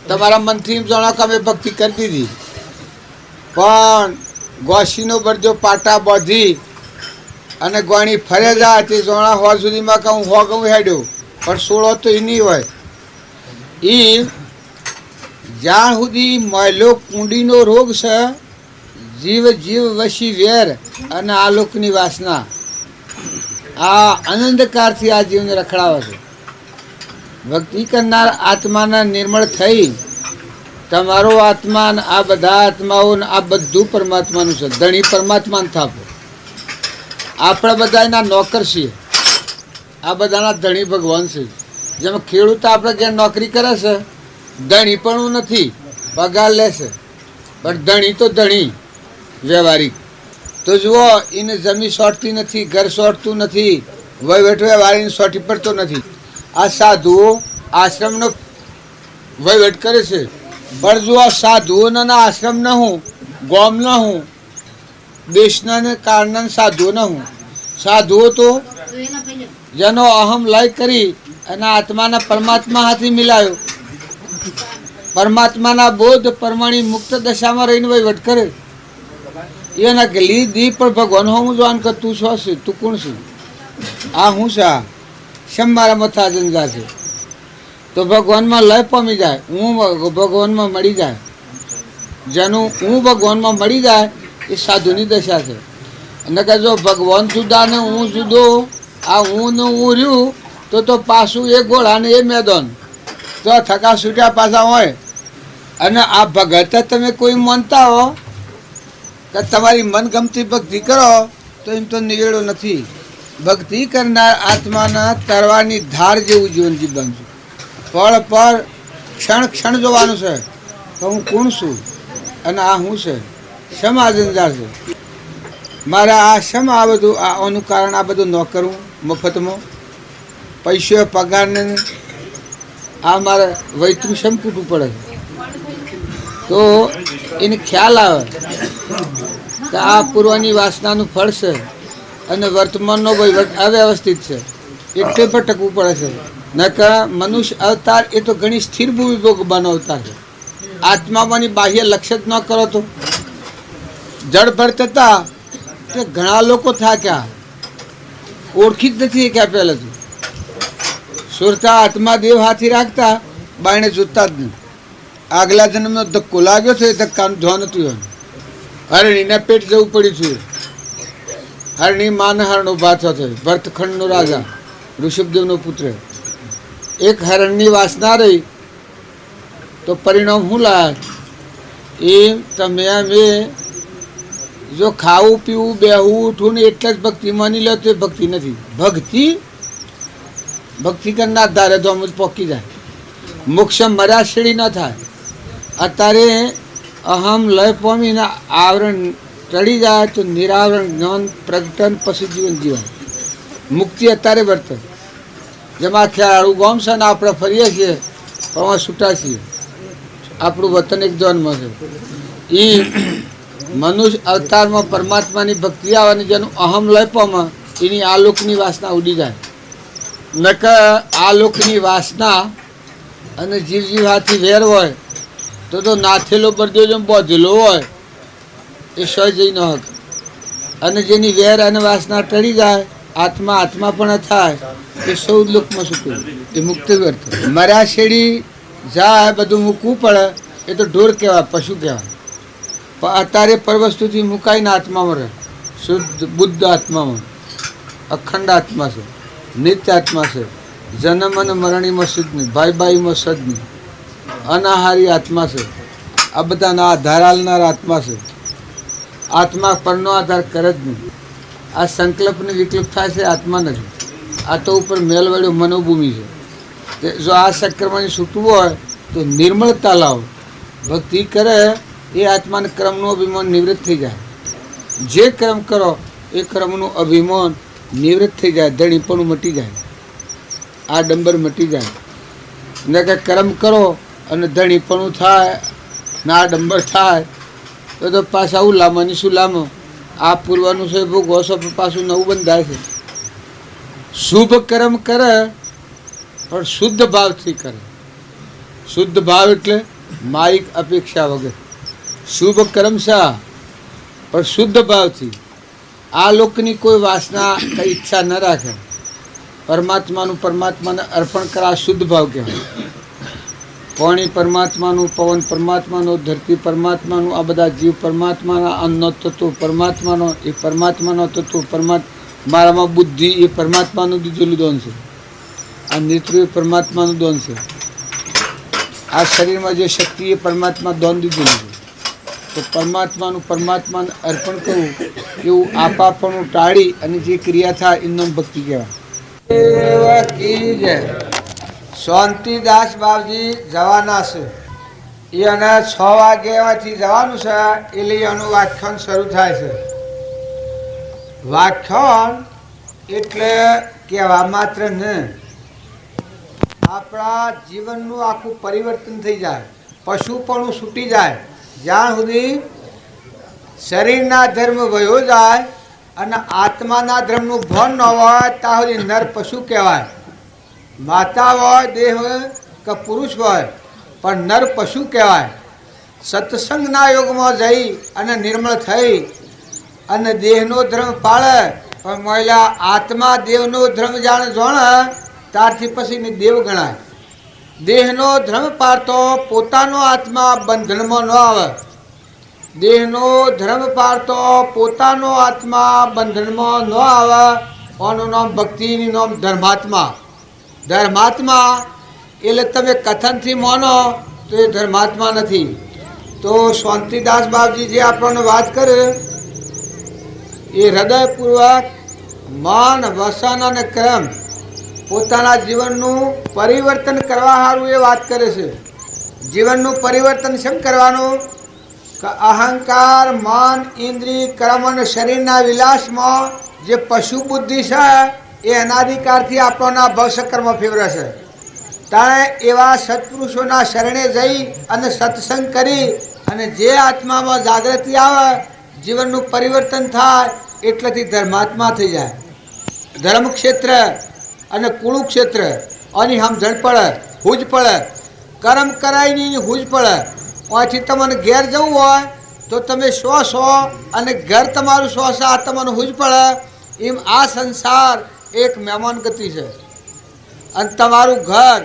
તમારા મનથી જાણો કે અમે ભક્તિ કરી દીધી, પણ ગોશીનો બરજો પાટા બાંધી અને ગોણી ફરે જાય તે જોણા હોર સુધીમાં કે હું હો ગઉં હેડ્યો, પણ સોળો તો એ નહીં હોય. એ જ્યાં સુધી મહિલો કુંડીનો રોગ છે, જીવ વશી વેર અને આલોકની વાસના, આ આનંદકારથી આ જીવને રખડાવે છે. ભક્તિ કરનાર આત્માના નિર્મળ થઈ તમારો આત્મા આ બધા આત્માઓ આ બધું પરમાત્માનું છે. ધણી પરમાત્માને થાપો. આપણે બધા એના નોકર છીએ, આ બધાના ધણી ભગવાન છે. જેમ ખેડૂત આપણે ઘેર નોકરી કરે છે, ધણી પણ નથી, પગાર લેશે. પણ ધણી તો ધણી વ્યવહારિક. તો જુઓ, એને જમી સોટતી નથી, ઘર સોટતું નથી, વહીવટ વ્યવહારીને સોટી પડતો નથી. આ સાધુઓ આશ્રમનો વહીવટ કરે છે. પણ જો આ સાધુઓના આશ્રમ ન હું, ગોમ ન હું, દેશના ને કારણના સાધુઓ ન હું. સાધુઓ તો જેનો અહમ લય કરી અને આત્માના પરમાત્મા હાથી મિલાયો, પરમાત્માના બોધ પરમાણી મુક્ત દશામાં રહીને વહીવટ કરે. એના કે લીધી પણ ભગવાન હું જાણ કર તું શું છે, તું કોણ છે, આ હું છે, આ શમ મારા મથા જંજા છે. તો ભગવાનમાં લય પામી જાય, હું ભગવાનમાં મળી જાય. જેનું હું ભગવાનમાં મળી જાય એ સાધુની દશા છે. અને કે જો ભગવાન જુદા ને હું જુદો, આ હું ને હું રહ્યું તો પાછું એ ગોળા ને એ મેદાન, તો થકા છૂટ્યા પાછા હોય. અને આ ભગત તમે કોઈ માનતા હો કે તમારી મનગમતી ભક્તિ કરો તો એમ તો નિવેડો નથી. ભક્તિ કરનાર આત્માના તરવાની ધાર જેવું જીવન જીવવાનું છે. પળ પળ ક્ષણ ક્ષણ જોવાનું છે કે હું કોણ છું અને આ હું છે, શમ આ જંજાર છે. મારે આ શમ આ બધું આનું કારણ આ બધું ન કરવું મફતમાં, પૈસો પગારને આ મારે વૈતું શમ કૂટવું પડે છે. તો એને ખ્યાલ આવે કે આ પૂર્વની વાસનાનું ફળ છે અને વર્તમાનનો વહીવટ અવ્યવસ્થિત છે, એટલે પર ટકવું પડે છે. નકર મનુષ્ય અવતાર એ તો ઘણી સ્થિર ભૂમિ ભોગવાનો અવતાર છે. આત્મામાંની બાહ્ય લક્ષ્ય જ ન કરો તો જળ ભરતા તે ઘણા લોકો થાક્યા, ઓળખી જ નથી ક્યાં પહેલાથી. સુરતા આત્મા દેવ હાથી રાખતા, બાયણે જોતા જ નહીં. આગલા જન્મનો ધક્કો લાગ્યો છે, એ ધક્કાનું ધ્યાન હતું. હરણીના પેટ જવું પડ્યું છે. હરણી માનહરણો ભાથો છે, ભરતખંડનો રાજા, ઋષભદેવનો પુત્ર. એક હરણની વાસના રહી તો પરિણામ શું લાય? એ તમે મેં જો ખાવું પીવું બેહવું ઉઠવું ને એટલે જ ભક્તિ માની લો તો એ ભક્તિ નથી. ભક્તિ કરનાર ધારે તો અમુક પોકી જાય, મોક્ષ મર્યા શેડી ન થાય. અત્યારે અહમ લય પામીને આવરણ ચડી જાય તો નિરાવરણ જ્ઞાન પ્રગટન પછી જીવન જીવાય. મુક્તિ અત્યારે વર્તે. જેમાં ખેલાડું ગામ છે ને આપણે ફરીએ છીએ પણ છૂટા છીએ. આપણું વતન એક જોનમાં છે. એ મનુષ્ય અવતારમાં પરમાત્માની ભક્તિ આવવાની જેનું અહમ લય પામે એની આ લોકની વાસના ઉડી જાય. નકર આ લોકની વાસના અને જીવ જીવ હાથી વેર હોય તો નાથેલો બરદ્યો જેમ બોધેલો હોય એ સહ જઈ ન હક. અને જેની વેર અને વાસના ટળી જાય, આત્મા આત્મા પણ થાય, એ સૌ લોકમાં સુખું, એ મુક્તિ વર્ત. મર્યા શેડી જાય બધું મૂકવું પડે, એ તો ઢોર કહેવાય, પશુ કહેવાય. પણ અત્યારે પર વસ્તુથી મુકાઈને આત્મામાં રહે. શુદ્ધ બુદ્ધ આત્મામાં અખંડ આત્મા છે, નિત્ય આત્મા છે. જન્મ અને મરણીમાં શુદ્ધ નહીં, ભાઈ ભાઈમાં સદ નહીં, અનાહારી આત્મા છે. આ બધાના આધાર આલનાર આત્મા છે. આત્મા પરનો આધાર કરે જ નહીં. આ સંકલ્પને વિકલ્પ થાય છે, આત્મા નથી. આ તો ઉપર મેલવડ્યો મનોભૂમિ છે. જો આ સંક્રમણ છૂટવું હોય તો નિર્મળતા લાવો. ભક્તિ કરે એ આત્માને ક્રમનું અભિમાન નિવૃત્ત થઈ જાય. જે કર્મ કરો એ કર્મનું અભિમાન નિવૃત્ત થઈ જાય, ધણીપણું મટી જાય, આ ડંબર મટી જાય. ને કે કર્મ કરો અને ધણીપણું થાય ને આ ડંબર થાય તો પાછા આવું લાંબાની શું લાંબો. આ પૂર્વનું છે ભોગવો છો પાછું નવું બંધાય છે. શુભ કર્મ કરે પણ શુદ્ધ ભાવથી કરે. શુદ્ધ ભાવ એટલે માયિક અપેક્ષા વગર. શુભ કર્મ શા પણ શુદ્ધ ભાવથી. આ લોકની કોઈ વાસના કઈ ઈચ્છા ન રાખે. પરમાત્માને અર્પણ કરા શુદ્ધ ભાવ કહેવાય. પાણી પરમાત્માનું, પવન પરમાત્માનો, ધરતી પરમાત્માનું, આ બધા જીવ પરમાત્માના, અન્નનો તત્વ પરમાત્માનો, એ પરમાત્માનો તત્વ મારામાં બુદ્ધિ એ પરમાત્માનું દીધેલું દોન છે. આ નેત્ર એ પરમાત્માનું દોન છે. આ શરીરમાં જે શક્તિ એ પરમાત્મા દોન દીધેલું છે. તો પરમાત્માને અર્પણ કરવું એવું આપાપણું ટાળી અને જે ક્રિયા થાય એનું ભક્તિ કહેવાય. શાંતિદાસ બાપજી જવાના છે. એને 6 વાગ્યાથી જવાનું છે એટલે એનું વ્યાખ્યાન શરૂ થાય છે. વ્યાખ્યાન એટલે કહેવા માત્ર ન, આપણા જીવનનું આખું પરિવર્તન થઈ જાય, પશુપણું છૂટી જાય. જ્યાં સુધી શરીરના ધર્મ વયો જાય અને આત્માના ધર્મનું ભાન ન હોય ત્યાં સુધી નર પશુ કહેવાય. માતા હોય, દેહ હોય કે પુરુષ હોય, પણ નર પશુ કહેવાય. સત્સંગના યોગમાં જઈ અને નિર્મળ થઈ અને દેહનો ધર્મ પાળે, પણ મહિલા આત્મા દેવનો ધર્મ જાણે જોણે ત્યારથી પછી દેવ ગણાય. દેહનો ધર્મ પાળતો પોતાનો આત્મા બંધનમાં ન આવે. દેહનો ધર્મ પાળતો પોતાનો આત્મા બંધનમાં ન આવે. આનું નામ ભક્તિનું નામ ધર્માત્મા. ધર્માત્મા એટલે તમે કથનથી માનો તો એ ધર્માત્મા નથી. તો શાંતિદાસ બાપજી જે આપણને વાત કરે એ હૃદયપૂર્વક મન, વસન અને કર્મ પોતાના જીવનનું પરિવર્તન કરવા સારું એ વાત કરે છે. જીવનનું પરિવર્તન શેમ કરવાનું? કે અહંકાર, મન, ઇન્દ્રિય, કર્મ અને શરીરના વિલાસમાં જે પશુ બુદ્ધિ છે એ અનાદિકાળથી આપણના ભવસકરમાં ફેવરે છે. તાણે એવા સત્પુરુષોના શરણે જઈ અને સત્સંગ કરી અને જે આત્મામાં જાગૃતિ આવે, જીવનનું પરિવર્તન થાય એટલેથી ધર્માત્મા થઈ જાય. ધર્મક્ષેત્ર અને કુરુક્ષેત્ર આની સમજણ પડે, હુજ પડે. કર્મ કરાયની હુજ પડે. અહીંથી તમને ઘેર જવું હોય તો તમે સો અને ઘર તમારું આ તમને હુજ પડે. એમ આ સંસાર એક મહેમાન ગતિ છે અને તમારું ઘર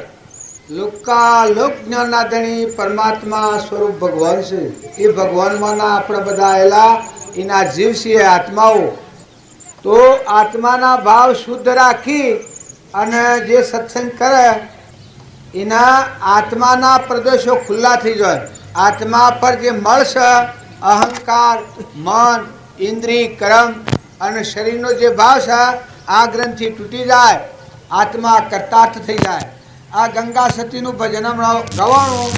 લોક જ્ઞાનના ધણી પરમાત્મા સ્વરૂપ ભગવાન છે. એ ભગવાનમાંના આપણે બધા આવેલા એના જીવ છીએ, આત્માઓ. તો આત્માના ભાવ શુદ્ધ રાખી અને જે સત્સંગ કરે એના આત્માના પ્રદેશો ખુલ્લા થઈ જાય. આત્મા પર જે મળશે અહંકાર, મન, ઇન્દ્રિય, કર્મ અને શરીરનો જે ભાવ છે આ ગ્રંથિ તૂટી જાય, આત્મા કર્તાર્થ થઈ જાય. આ ગંગા સતીનું ભજન ગવાણું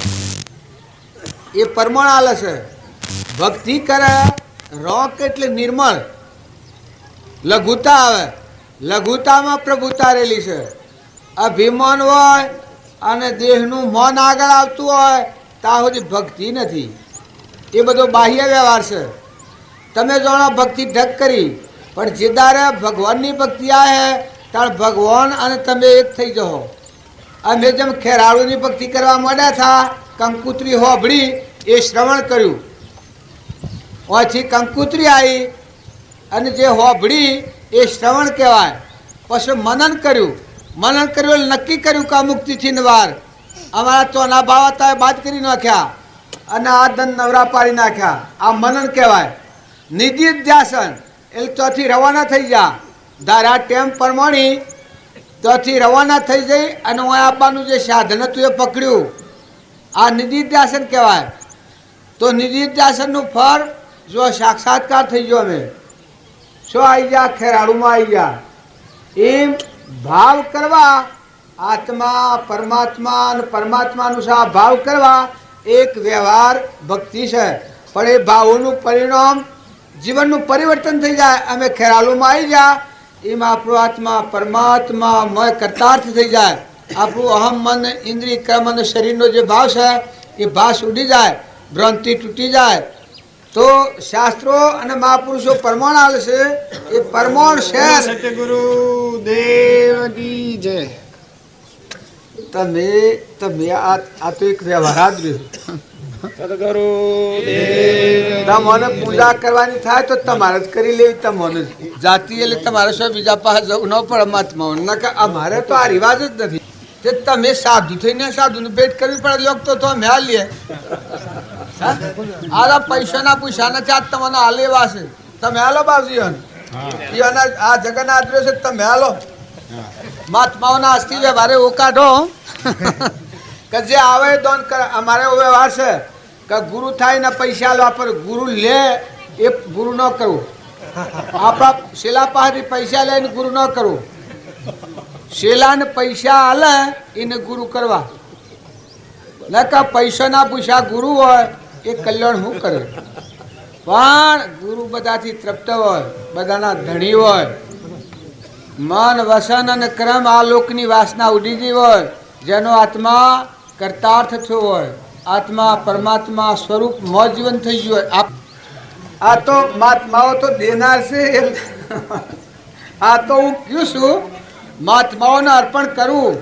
એ પરમાણ આલે છે. ભક્તિ કરે રોક એટલે નિર્મળ, લઘુતા આવે. લઘુતામાં પ્રભુતા રહેલી છે. અભિમાન હોય અને દેહનું મન આગળ આવતું હોય ત્યાં સુધી ભક્તિ નથી. એ બધો બાહ્ય વ્યવહાર છે. તમે જાણો ભક્તિ ઢગ કરી, પણ જે દારે ભગવાનની ભક્તિ આવે ત્યારે ભગવાન અને તમે એક થઈ જાઓ. અમે જેમ ખેરાળુની ભક્તિ કરવા માંડ્યા હતા, કંકુત્રી હોભળી એ શ્રવણ કર્યું, ઓથી કંકુત્રી આવી અને જે હોભળી એ શ્રવણ કહેવાય. પછી મનન કર્યું એટલે નક્કી કર્યું કે અમુક તિથિની વાર અમારા ચોના ભાવ હતા બાદ કરી નાખ્યા અને આ ધન નવરા પાડી નાખ્યા. આ મનન કહેવાય. નિધિધ્યાસન એટલે ત્યાંથી રવાના થઈ જા. ધારા ટેમ પ્રમાણે ત્યાંથી રવાના થઈ જઈ અને હું આપવાનું જે સાધન હતું એ પકડ્યું. આ નિધિધ્યાસન કહેવાય. તો નિધિધ્યાસનનું ફળ જો સાક્ષાત્કાર થઈ ગયો, અમે શું આવી ગયા? ખેરાળુમાં આવી ગયા. એમ ભાવ કરવા આત્મા, પરમાત્મા અને પરમાત્માનું સા ભાવ કરવા એક વ્યવહાર ભક્તિ છે. પણ એ ભાવોનું પરિણામ જીવનનું પરિવર્તન થઈ જાય. અમે ખેરાલુમાં આવી ગયા એમ આપણો આત્મા પરમાત્મા મય કર્તાર્થ થઈ જાય. આપણું અહમ, મન, ઇન્દ્રિય, કર્મ અને શરીરનો જે ભાવ છે એ ભાવ ઉડી જાય, ભ્રાંતિ તૂટી જાય. તો શાસ્ત્રો અને મહાપુરુષો પરમાણ આલે છે. એ પરમાણ છે. સતગુરુ દેવ કી જય. તમે આ તો એક વ્યવહાર જ રહ્યો. સતગુરુ દેવ તમને પૂજા કરવાની થાય તો તમારે જ કરી લેવી. તમને જાતિ એટલે તમારે શું બીજા પાસે જવું ન પડે મહાત્માઓ. અમારે તો આ રિવાજ જ નથી. તે તમે સાધુ થઈને સાધુનું ભેટ કરવી પડે. લોક તો અમે હાલીએ. આ પૈસાના પૂછા નથી. આજ તમને હાલેવા છે. તમે હાલો બાપજી. આ જગન્નાથ રહ્યો છે, તમે હાલો. મહાત્માઓના અસ્થિ વ્યવહારે ઓ કાઢો કે જે આવે દોન કરે. અમારે એવો વ્યવહાર છે કે ગુરુ થાય ને પૈસા વાપર, ગુરુ લે એ ગુરુ ન કરવું. આપણા શેલા પાસેથી પૈસા લઈને ગુરુ ન કરવું. શેલાને પૈસા હાલે એને ગુરુ કરવા. નકા પૈસાના પૂછા ગુરુ હોય એ કલ્યાણ શું કરે? પણ ગુરુ બધાથી તૃપ્ત હોય, બધાના ધણી હોય. મન વસન અને કર્મ આ લોકની વાસના ઉડી ગઈ હોય, જેનો આત્મા કર્તાર્થ થયો હોય, આત્મા પરમાત્મા સ્વરૂપ મોં જીવન થઈ ગયું હોય. આ તો મહાત્માઓ તો દેનાર છે. આ તો હું કહું છું મહાત્માઓને અર્પણ કરવું,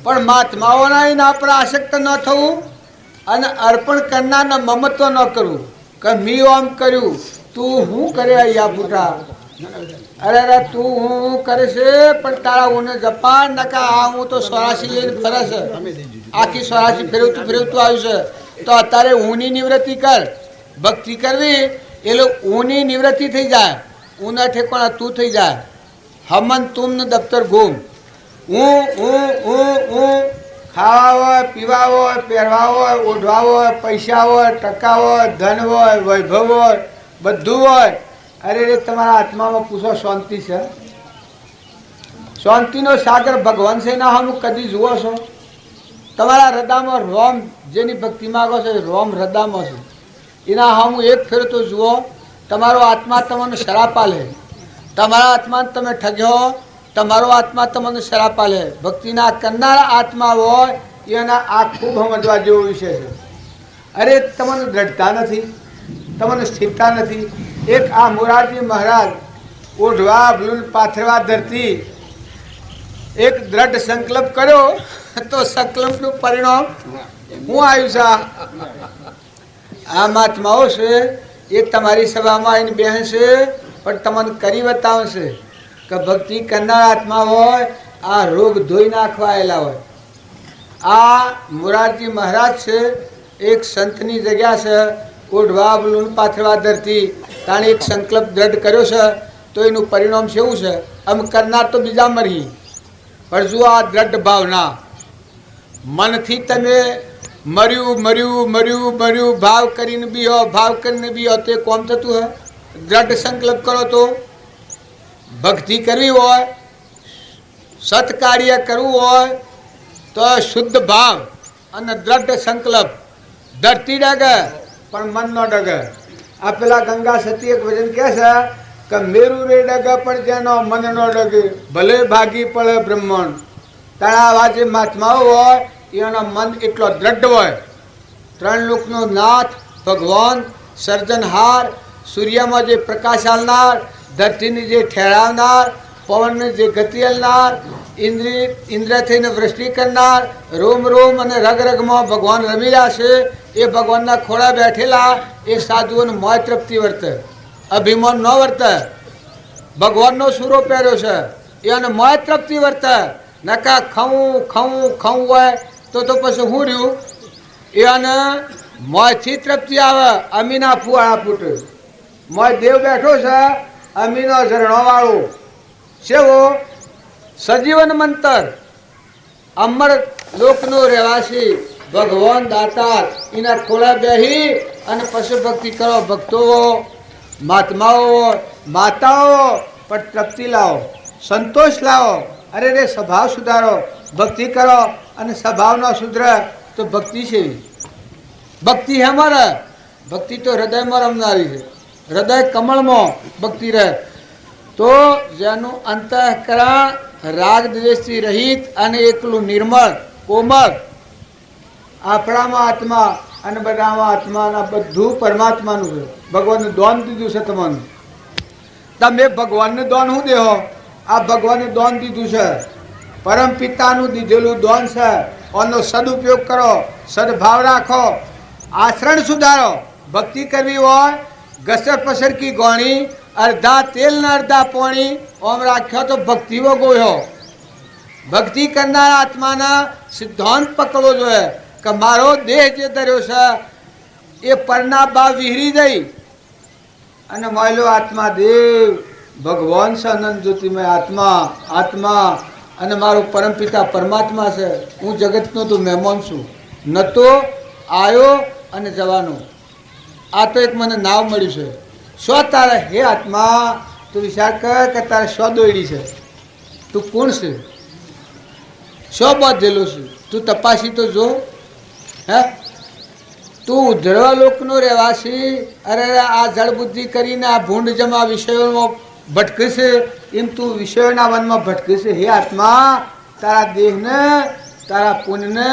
પણ મહાત્માઓના એના પર આસક્ત ન થવું અને અર્પણ કરનારને મમત્વ ન કરવું કે મી આમ કર્યું, તું હું કરે અહીંયા ફૂટા, અરે તું હું કરે છે પણ તારા હું જપાન નકા આ હું તો સ્વરાશી લઈને ફરે છે, આખી સ્વરાશી ફેરવતું ફેરવતું આવ્યું છે. તો અત્યારે ઊની નિવૃત્તિ કર. ભક્તિ કરવી એટલે ઊની નિવૃત્તિ થઈ જાય, ઊના ઠેકાણા તું થઈ જાય. હમન તુમનું દફતર ઘૂમ. હું ખાવા હોય, પીવા હોય, પહેરવા હોય, ઓઢવા હોય, પૈસા હોય, ટકા હોય, ધન હોય, વૈભવ હોય, બધું હોય. અરે રે તમારા આત્મામાં પૂછો શાંતિ છે? શાંતિનો સાગર ભગવાન છે ના હમ કદી જુઓ છો? તમારા હૃદયમાં રોમ જેની ભક્તિ માગો છો એ રોમ હૃદયમાં છે, એના હમ એક ફેર તો જુઓ. તમારો આત્મા તમને શરાપ આલે, તમારા આત્માને તમે ઠગ્યો, તમારો આત્મા તમને શરાપ આલે. ભક્તિના કરનારા આત્મા હોય એના આ ખૂબ સમજવા જેવો વિષય છે. અરે તમને દ્રઢતા નથી, તમને સ્થિરતા નથી. એક આ મોરારજી મહારાજ ઓઢવા ભૂલ પાથરવા ધરતી એક દ્રઢ સંકલ્પ કર્યો તો સંકલ્પનું પરિણામ હું આવ્યું છે. આ મહાત્માઓ છે એ તમારી સભામાં આવીને બેસે પણ તમને કરી બતાવશે કે ભક્તિ કરનાર આત્મા હોય આ રોગ ધોઈ નાખવાયેલા હોય. આ મોરારજી મહારાજ છે, એક સંતની જગ્યા છે, ઓઢવા ભૂલ પાથરવા ધરતી. તાણે એક સંકલ્પ દ્રઢ કર્યો છે તો એનું પરિણામ કેવું છે? આમ કરનાર તો બીજા મરી, પણ જો આ દ્રઢ ભાવના મનથી તમે મર્યું મર્યું મર્યું મર્યું ભાવ કરીને બી હો, ભાવ કરીને બી હો તે કોમ થતું હે. દ્રઢ સંકલ્પ કરો તો ભક્તિ કરવી હોય, સત્કાર્ય કરવું હોય તો શુદ્ધ ભાવ અને દ્રઢ સંકલ્પ. ધરતી ડગે પણ મન ન ડગે. આ પેલા ગંગા સતી એક વચન કહે છે કે મેરુ રે ડગે પણ જેનો મન ન ડગે, ભલે ભાગી પડે બ્રહ્માંડ. તારા આવા જે મહાત્માઓ હોય એનો મન એટલો દ્રઢ હોય. ત્રણ લોકનો નાથ ભગવાન, સર્જનહાર, સૂર્યમાં જે પ્રકાશ આલનાર, ધરતીને જે ઠેરાવનાર, પવનને જે ગતિ આલનાર, ઇન્દ્ર થઈને વૃષ્ટિ કરનાર, રોમ રોમ અને રગ રગમાં ભગવાન રમી રહ્યા છે. એ ભગવાનના ખોળા બેઠેલા એ સાધુઓને મોય તૃપ્તિ વર્તે, અભિમાન ન વર્તે. ભગવાનનો સૂરો પહેર્યો છે એને મોય તૃપ્તિ વર્તે. નકા ખાવું ખાવું ખાવું હોય તો પછી શું રહ્યું? એને મોયથી તૃપ્તિ આવે. અમીના ફુવાળા પુટ મોય દેવ બેઠો છે, અમીનો ઝરણો વાળો સેવો સજીવન મંતર, અમર લોકનો રહેવાસી ભગવાન દાતાર. એના ખોળા બેહી અને પશુ ભક્તિ કરો. ભક્તો મહાત્માઓ માતાઓ પણ તૃપ્તિ લાવો, સંતોષ લાવો. અરે રે સ્વભાવ સુધારો, ભક્તિ કરો અને સ્વભાવ ન સુધરે તો ભક્તિ છે. ભક્તિ હેમાં રહે? ભક્તિ તો હૃદયમાં રમનારી છે. હૃદય કમળમાં ભક્તિ રહે. તો જેનું અંતઃકરણ રાગ દ્વેષથી રહિત અને એકલું નિર્મળ કોમળ, આપણામાં આત્મા અને બધામાં આત્માના બધું પરમાત્માનું છે. ભગવાનનું દાન દીધું છે તમારું. તમે ભગવાનને દાન શું દેહો? આ ભગવાને દાન દીધું છે, પરમ પિતાનું દીધેલું દાન છે. આનો સદુપયોગ કરો, સદભાવ રાખો, આચરણ સુધારો. ભક્તિ કરવી હોય ઘસર પસર કી ગોણી, અડધા તેલ ને અડધા પાણી ઓમ રાખ્યો તો ભક્તિ વગોયો. ભક્તિ કરનાર આત્માના સિદ્ધાંત પકડવો જોઈએ કે મારો દેહ જે ધર્યો છે એ પરના ભાવ વિહરી જઈ અને માયલો આત્મા દેવ ભગવાન છે, અનંત જ્યોતિમય આત્મા આત્મા અને મારો પરમપિતા પરમાત્મા છે. હું જગતનો તો મહેમાન છું, ન તો આવ્યો અને જવાનો. આ તો એક મને નામ મળ્યું છે. શો તારે હે આત્મા તું વિચાર કર કે તારે શો દોડી છે? તું કોણ છે? શો બાંધેલો છે? તું તપાસી તો જો. હે તું ધ્રુવલોકનો રહેવાસી, અરે આ જળ બુદ્ધિ કરીને આ ભૂંડ જમા વિષયોમાં ભટકશે, એમ તું વિષયોના વનમાં ભટકશે. હે આત્મા, તારા દેહને, તારા પુણ્યને,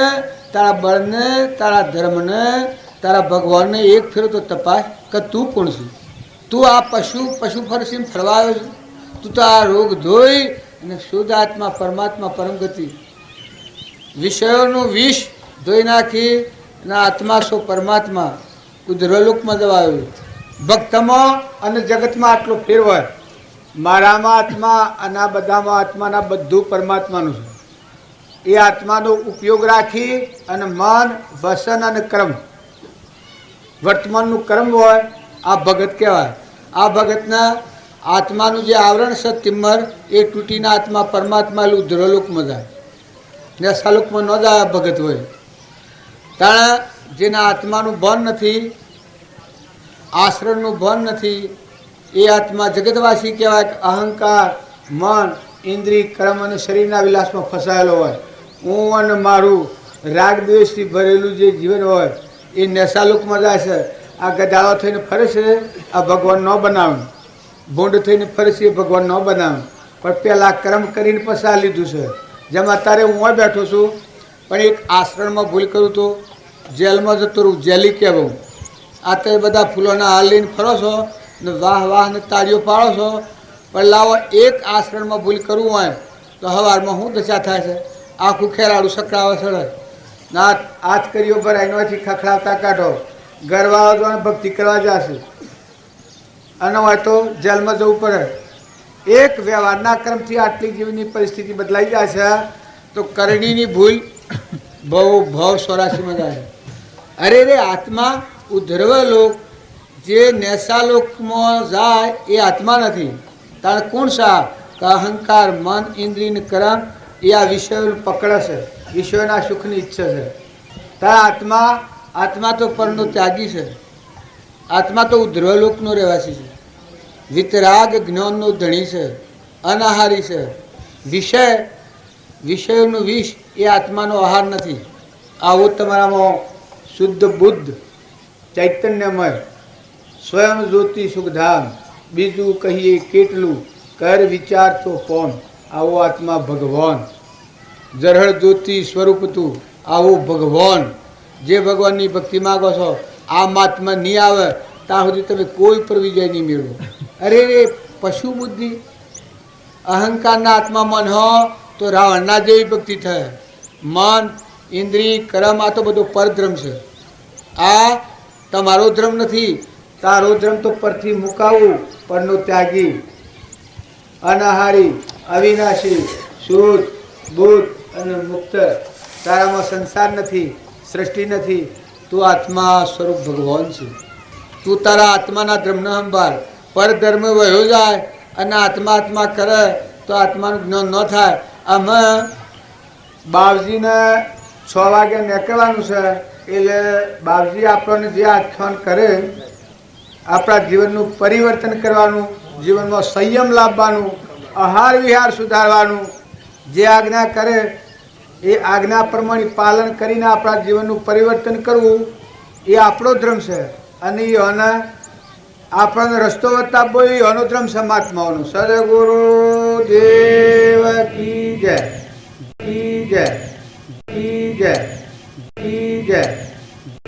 તારા બળને, તારા ધર્મને, તારા ભગવાનને એક ફેરો તો તપાસ કે તું કોણ છે. તું આ પશુ ફરસીમ ફરવા આવ્યો છે. તું તો આ રોગ ધોઈ અને શુદ્ધ આત્મા પરમાત્મા પરમગતિ વિષયોનું વિષ ધોઈ નાખી અને આત્મા સો પરમાત્મા ઉદ્રલોકમાં જવા આવ્યો. ભક્તમાં અને જગતમાં આટલો ફેર હોય. મારામાં આત્મા અને આ બધામાં આત્માના બધું પરમાત્માનું છે. એ આત્માનો ઉપયોગ રાખી અને મન, વસન અને કર્મ, વર્તમાનનું કર્મ હોય, આ ભગત કહેવાય. આ ભગતના આત્માનું જે આવરણ છે તિમ્મર, એ તૂટીને આત્મા પરમાત્મા ઉદ્રલોકમાં જાય. નેસાલોકમાં ન જાય ભગત હોય. તાણા જેના આત્માનું ભાન નથી, આશ્રમનું ભાન નથી, એ આત્મા જગતવાસી કહેવાય. અહંકાર, મન, ઇન્દ્રિય, કર્મ અને શરીરના વિલાસમાં ફસાયેલો હોય. હું અને મારું રાગ દ્વેષથી ભરેલું જે જીવન હોય એ નેસાલોકમાં જાય છે. આ ગધાડો થઈને ફરે છે, આ ભગવાન ન બનાવે. ભૂંડ થઈને ફરે છે, એ ભગવાન ન બનાવે. પણ પહેલાં કર્મ કરીને પસાર લીધું છે. જેમ અત્યારે હું બેઠો છું, પણ એક આશ્રમમાં ભૂલ કરું તો જેલમાં જતો રહું, જેલી કહેવું. આ તો બધા ફૂલોના હાલ લઈને ફરો છો ને વાહ વાહ ને તાળીઓ પાડો છો, પણ લાવો એક આશ્રમમાં ભૂલ કરવું હોય તો સવારમાં શું દશા થાય છે? આખું ખેરાડું સકડાવે સડે ના હાથ કર્યો પર એનોથી ખખડાવતા કાઢો. ગરવા આવવાનો ભક્તિ કરવા જશે અને હોય તો જેલમાં જવું પડે. એક વ્યવહારના ક્રમથી આટલી જીવનની પરિસ્થિતિ બદલાઈ જાય છે તો કરણીની ભૂલ ભાવ 84માં જાય. અરે રે આત્મા ઉધ્રવલોક જે નેસાલોકમાં જાય એ આત્મા નથી. તારે કોણ સા? અહંકાર, મન, ઇન્દ્રિય, કર્મ એ આ વિષયોને પકડે છે, વિષયોના સુખની ઈચ્છે છે. તારા આત્મા તો પરનો ત્યાગી છે. આત્મા તો ઉધ્રવલોકનો રહેવાસી છે. વિતરાગ જ્ઞાનનો ધણી છે, અનાહારી છે. વિષયોનું વિષ એ આત્માનો આહાર નથી. આવો તમારામાં શુદ્ધ બુદ્ધ ચૈતન્યમય સ્વયં જ્યોતિ સુખધામ, બીજું કહીએ કેટલું, કર વિચાર તો કોણ. આવો આત્મા ભગવાન, જરહળ જ્યોતિ સ્વરૂપ તું, આવો ભગવાન. જે ભગવાનની ભક્તિ માગો છો આ મહાત્મા નહીં આવે ત્યાં સુધી તમે કોઈ પર વિજય નહીં મેળવો. અરે રે પશુ બુદ્ધિ અહંકારના આત્મા મન હો તો રાવણના જેવી ભક્તિ થાય. મન, ઇન્દ્રિય, કર્મ આ તો બધો પરધર્મ છે. આ તમારો ધર્મ નથી. તારો ધર્મ તો પરથી મુકાવું, પરનો ત્યાગી, અનાહારી, અવિનાશી, શુદ્ધ, બુદ્ધ અને મુક્ત. તારામાં સંસાર નથી, સૃષ્ટિ નથી. તું આત્મા સ્વરૂપ ભગવાન છે. તું તારા આત્માના ધર્મને સંભાળ. પરધર્મ વયો જાય અને આત્મા કરે તો આત્માનું જ્ઞાન ન થાય. આમાં બાવજીને 6 વાગે નીકળવાનું છે એટલે બાવજી આપણને જે આખ્યાન કરે, આપણા જીવનનું પરિવર્તન કરવાનું, જીવનમાં સંયમ લાવવાનું, આહાર વિહાર સુધારવાનું, જે આજ્ઞા કરે એ આજ્ઞા પ્રમાણે પાલન કરીને આપણા જીવનનું પરિવર્તન કરવું એ આપણો ધર્મ છે. અને એના આપણને રસ્તો બતાવવો એ એનો ધર્મ છે મહાત્માઓનો. સદગુરુ દેવ કી જય, કી જય, કી જય, કી જય.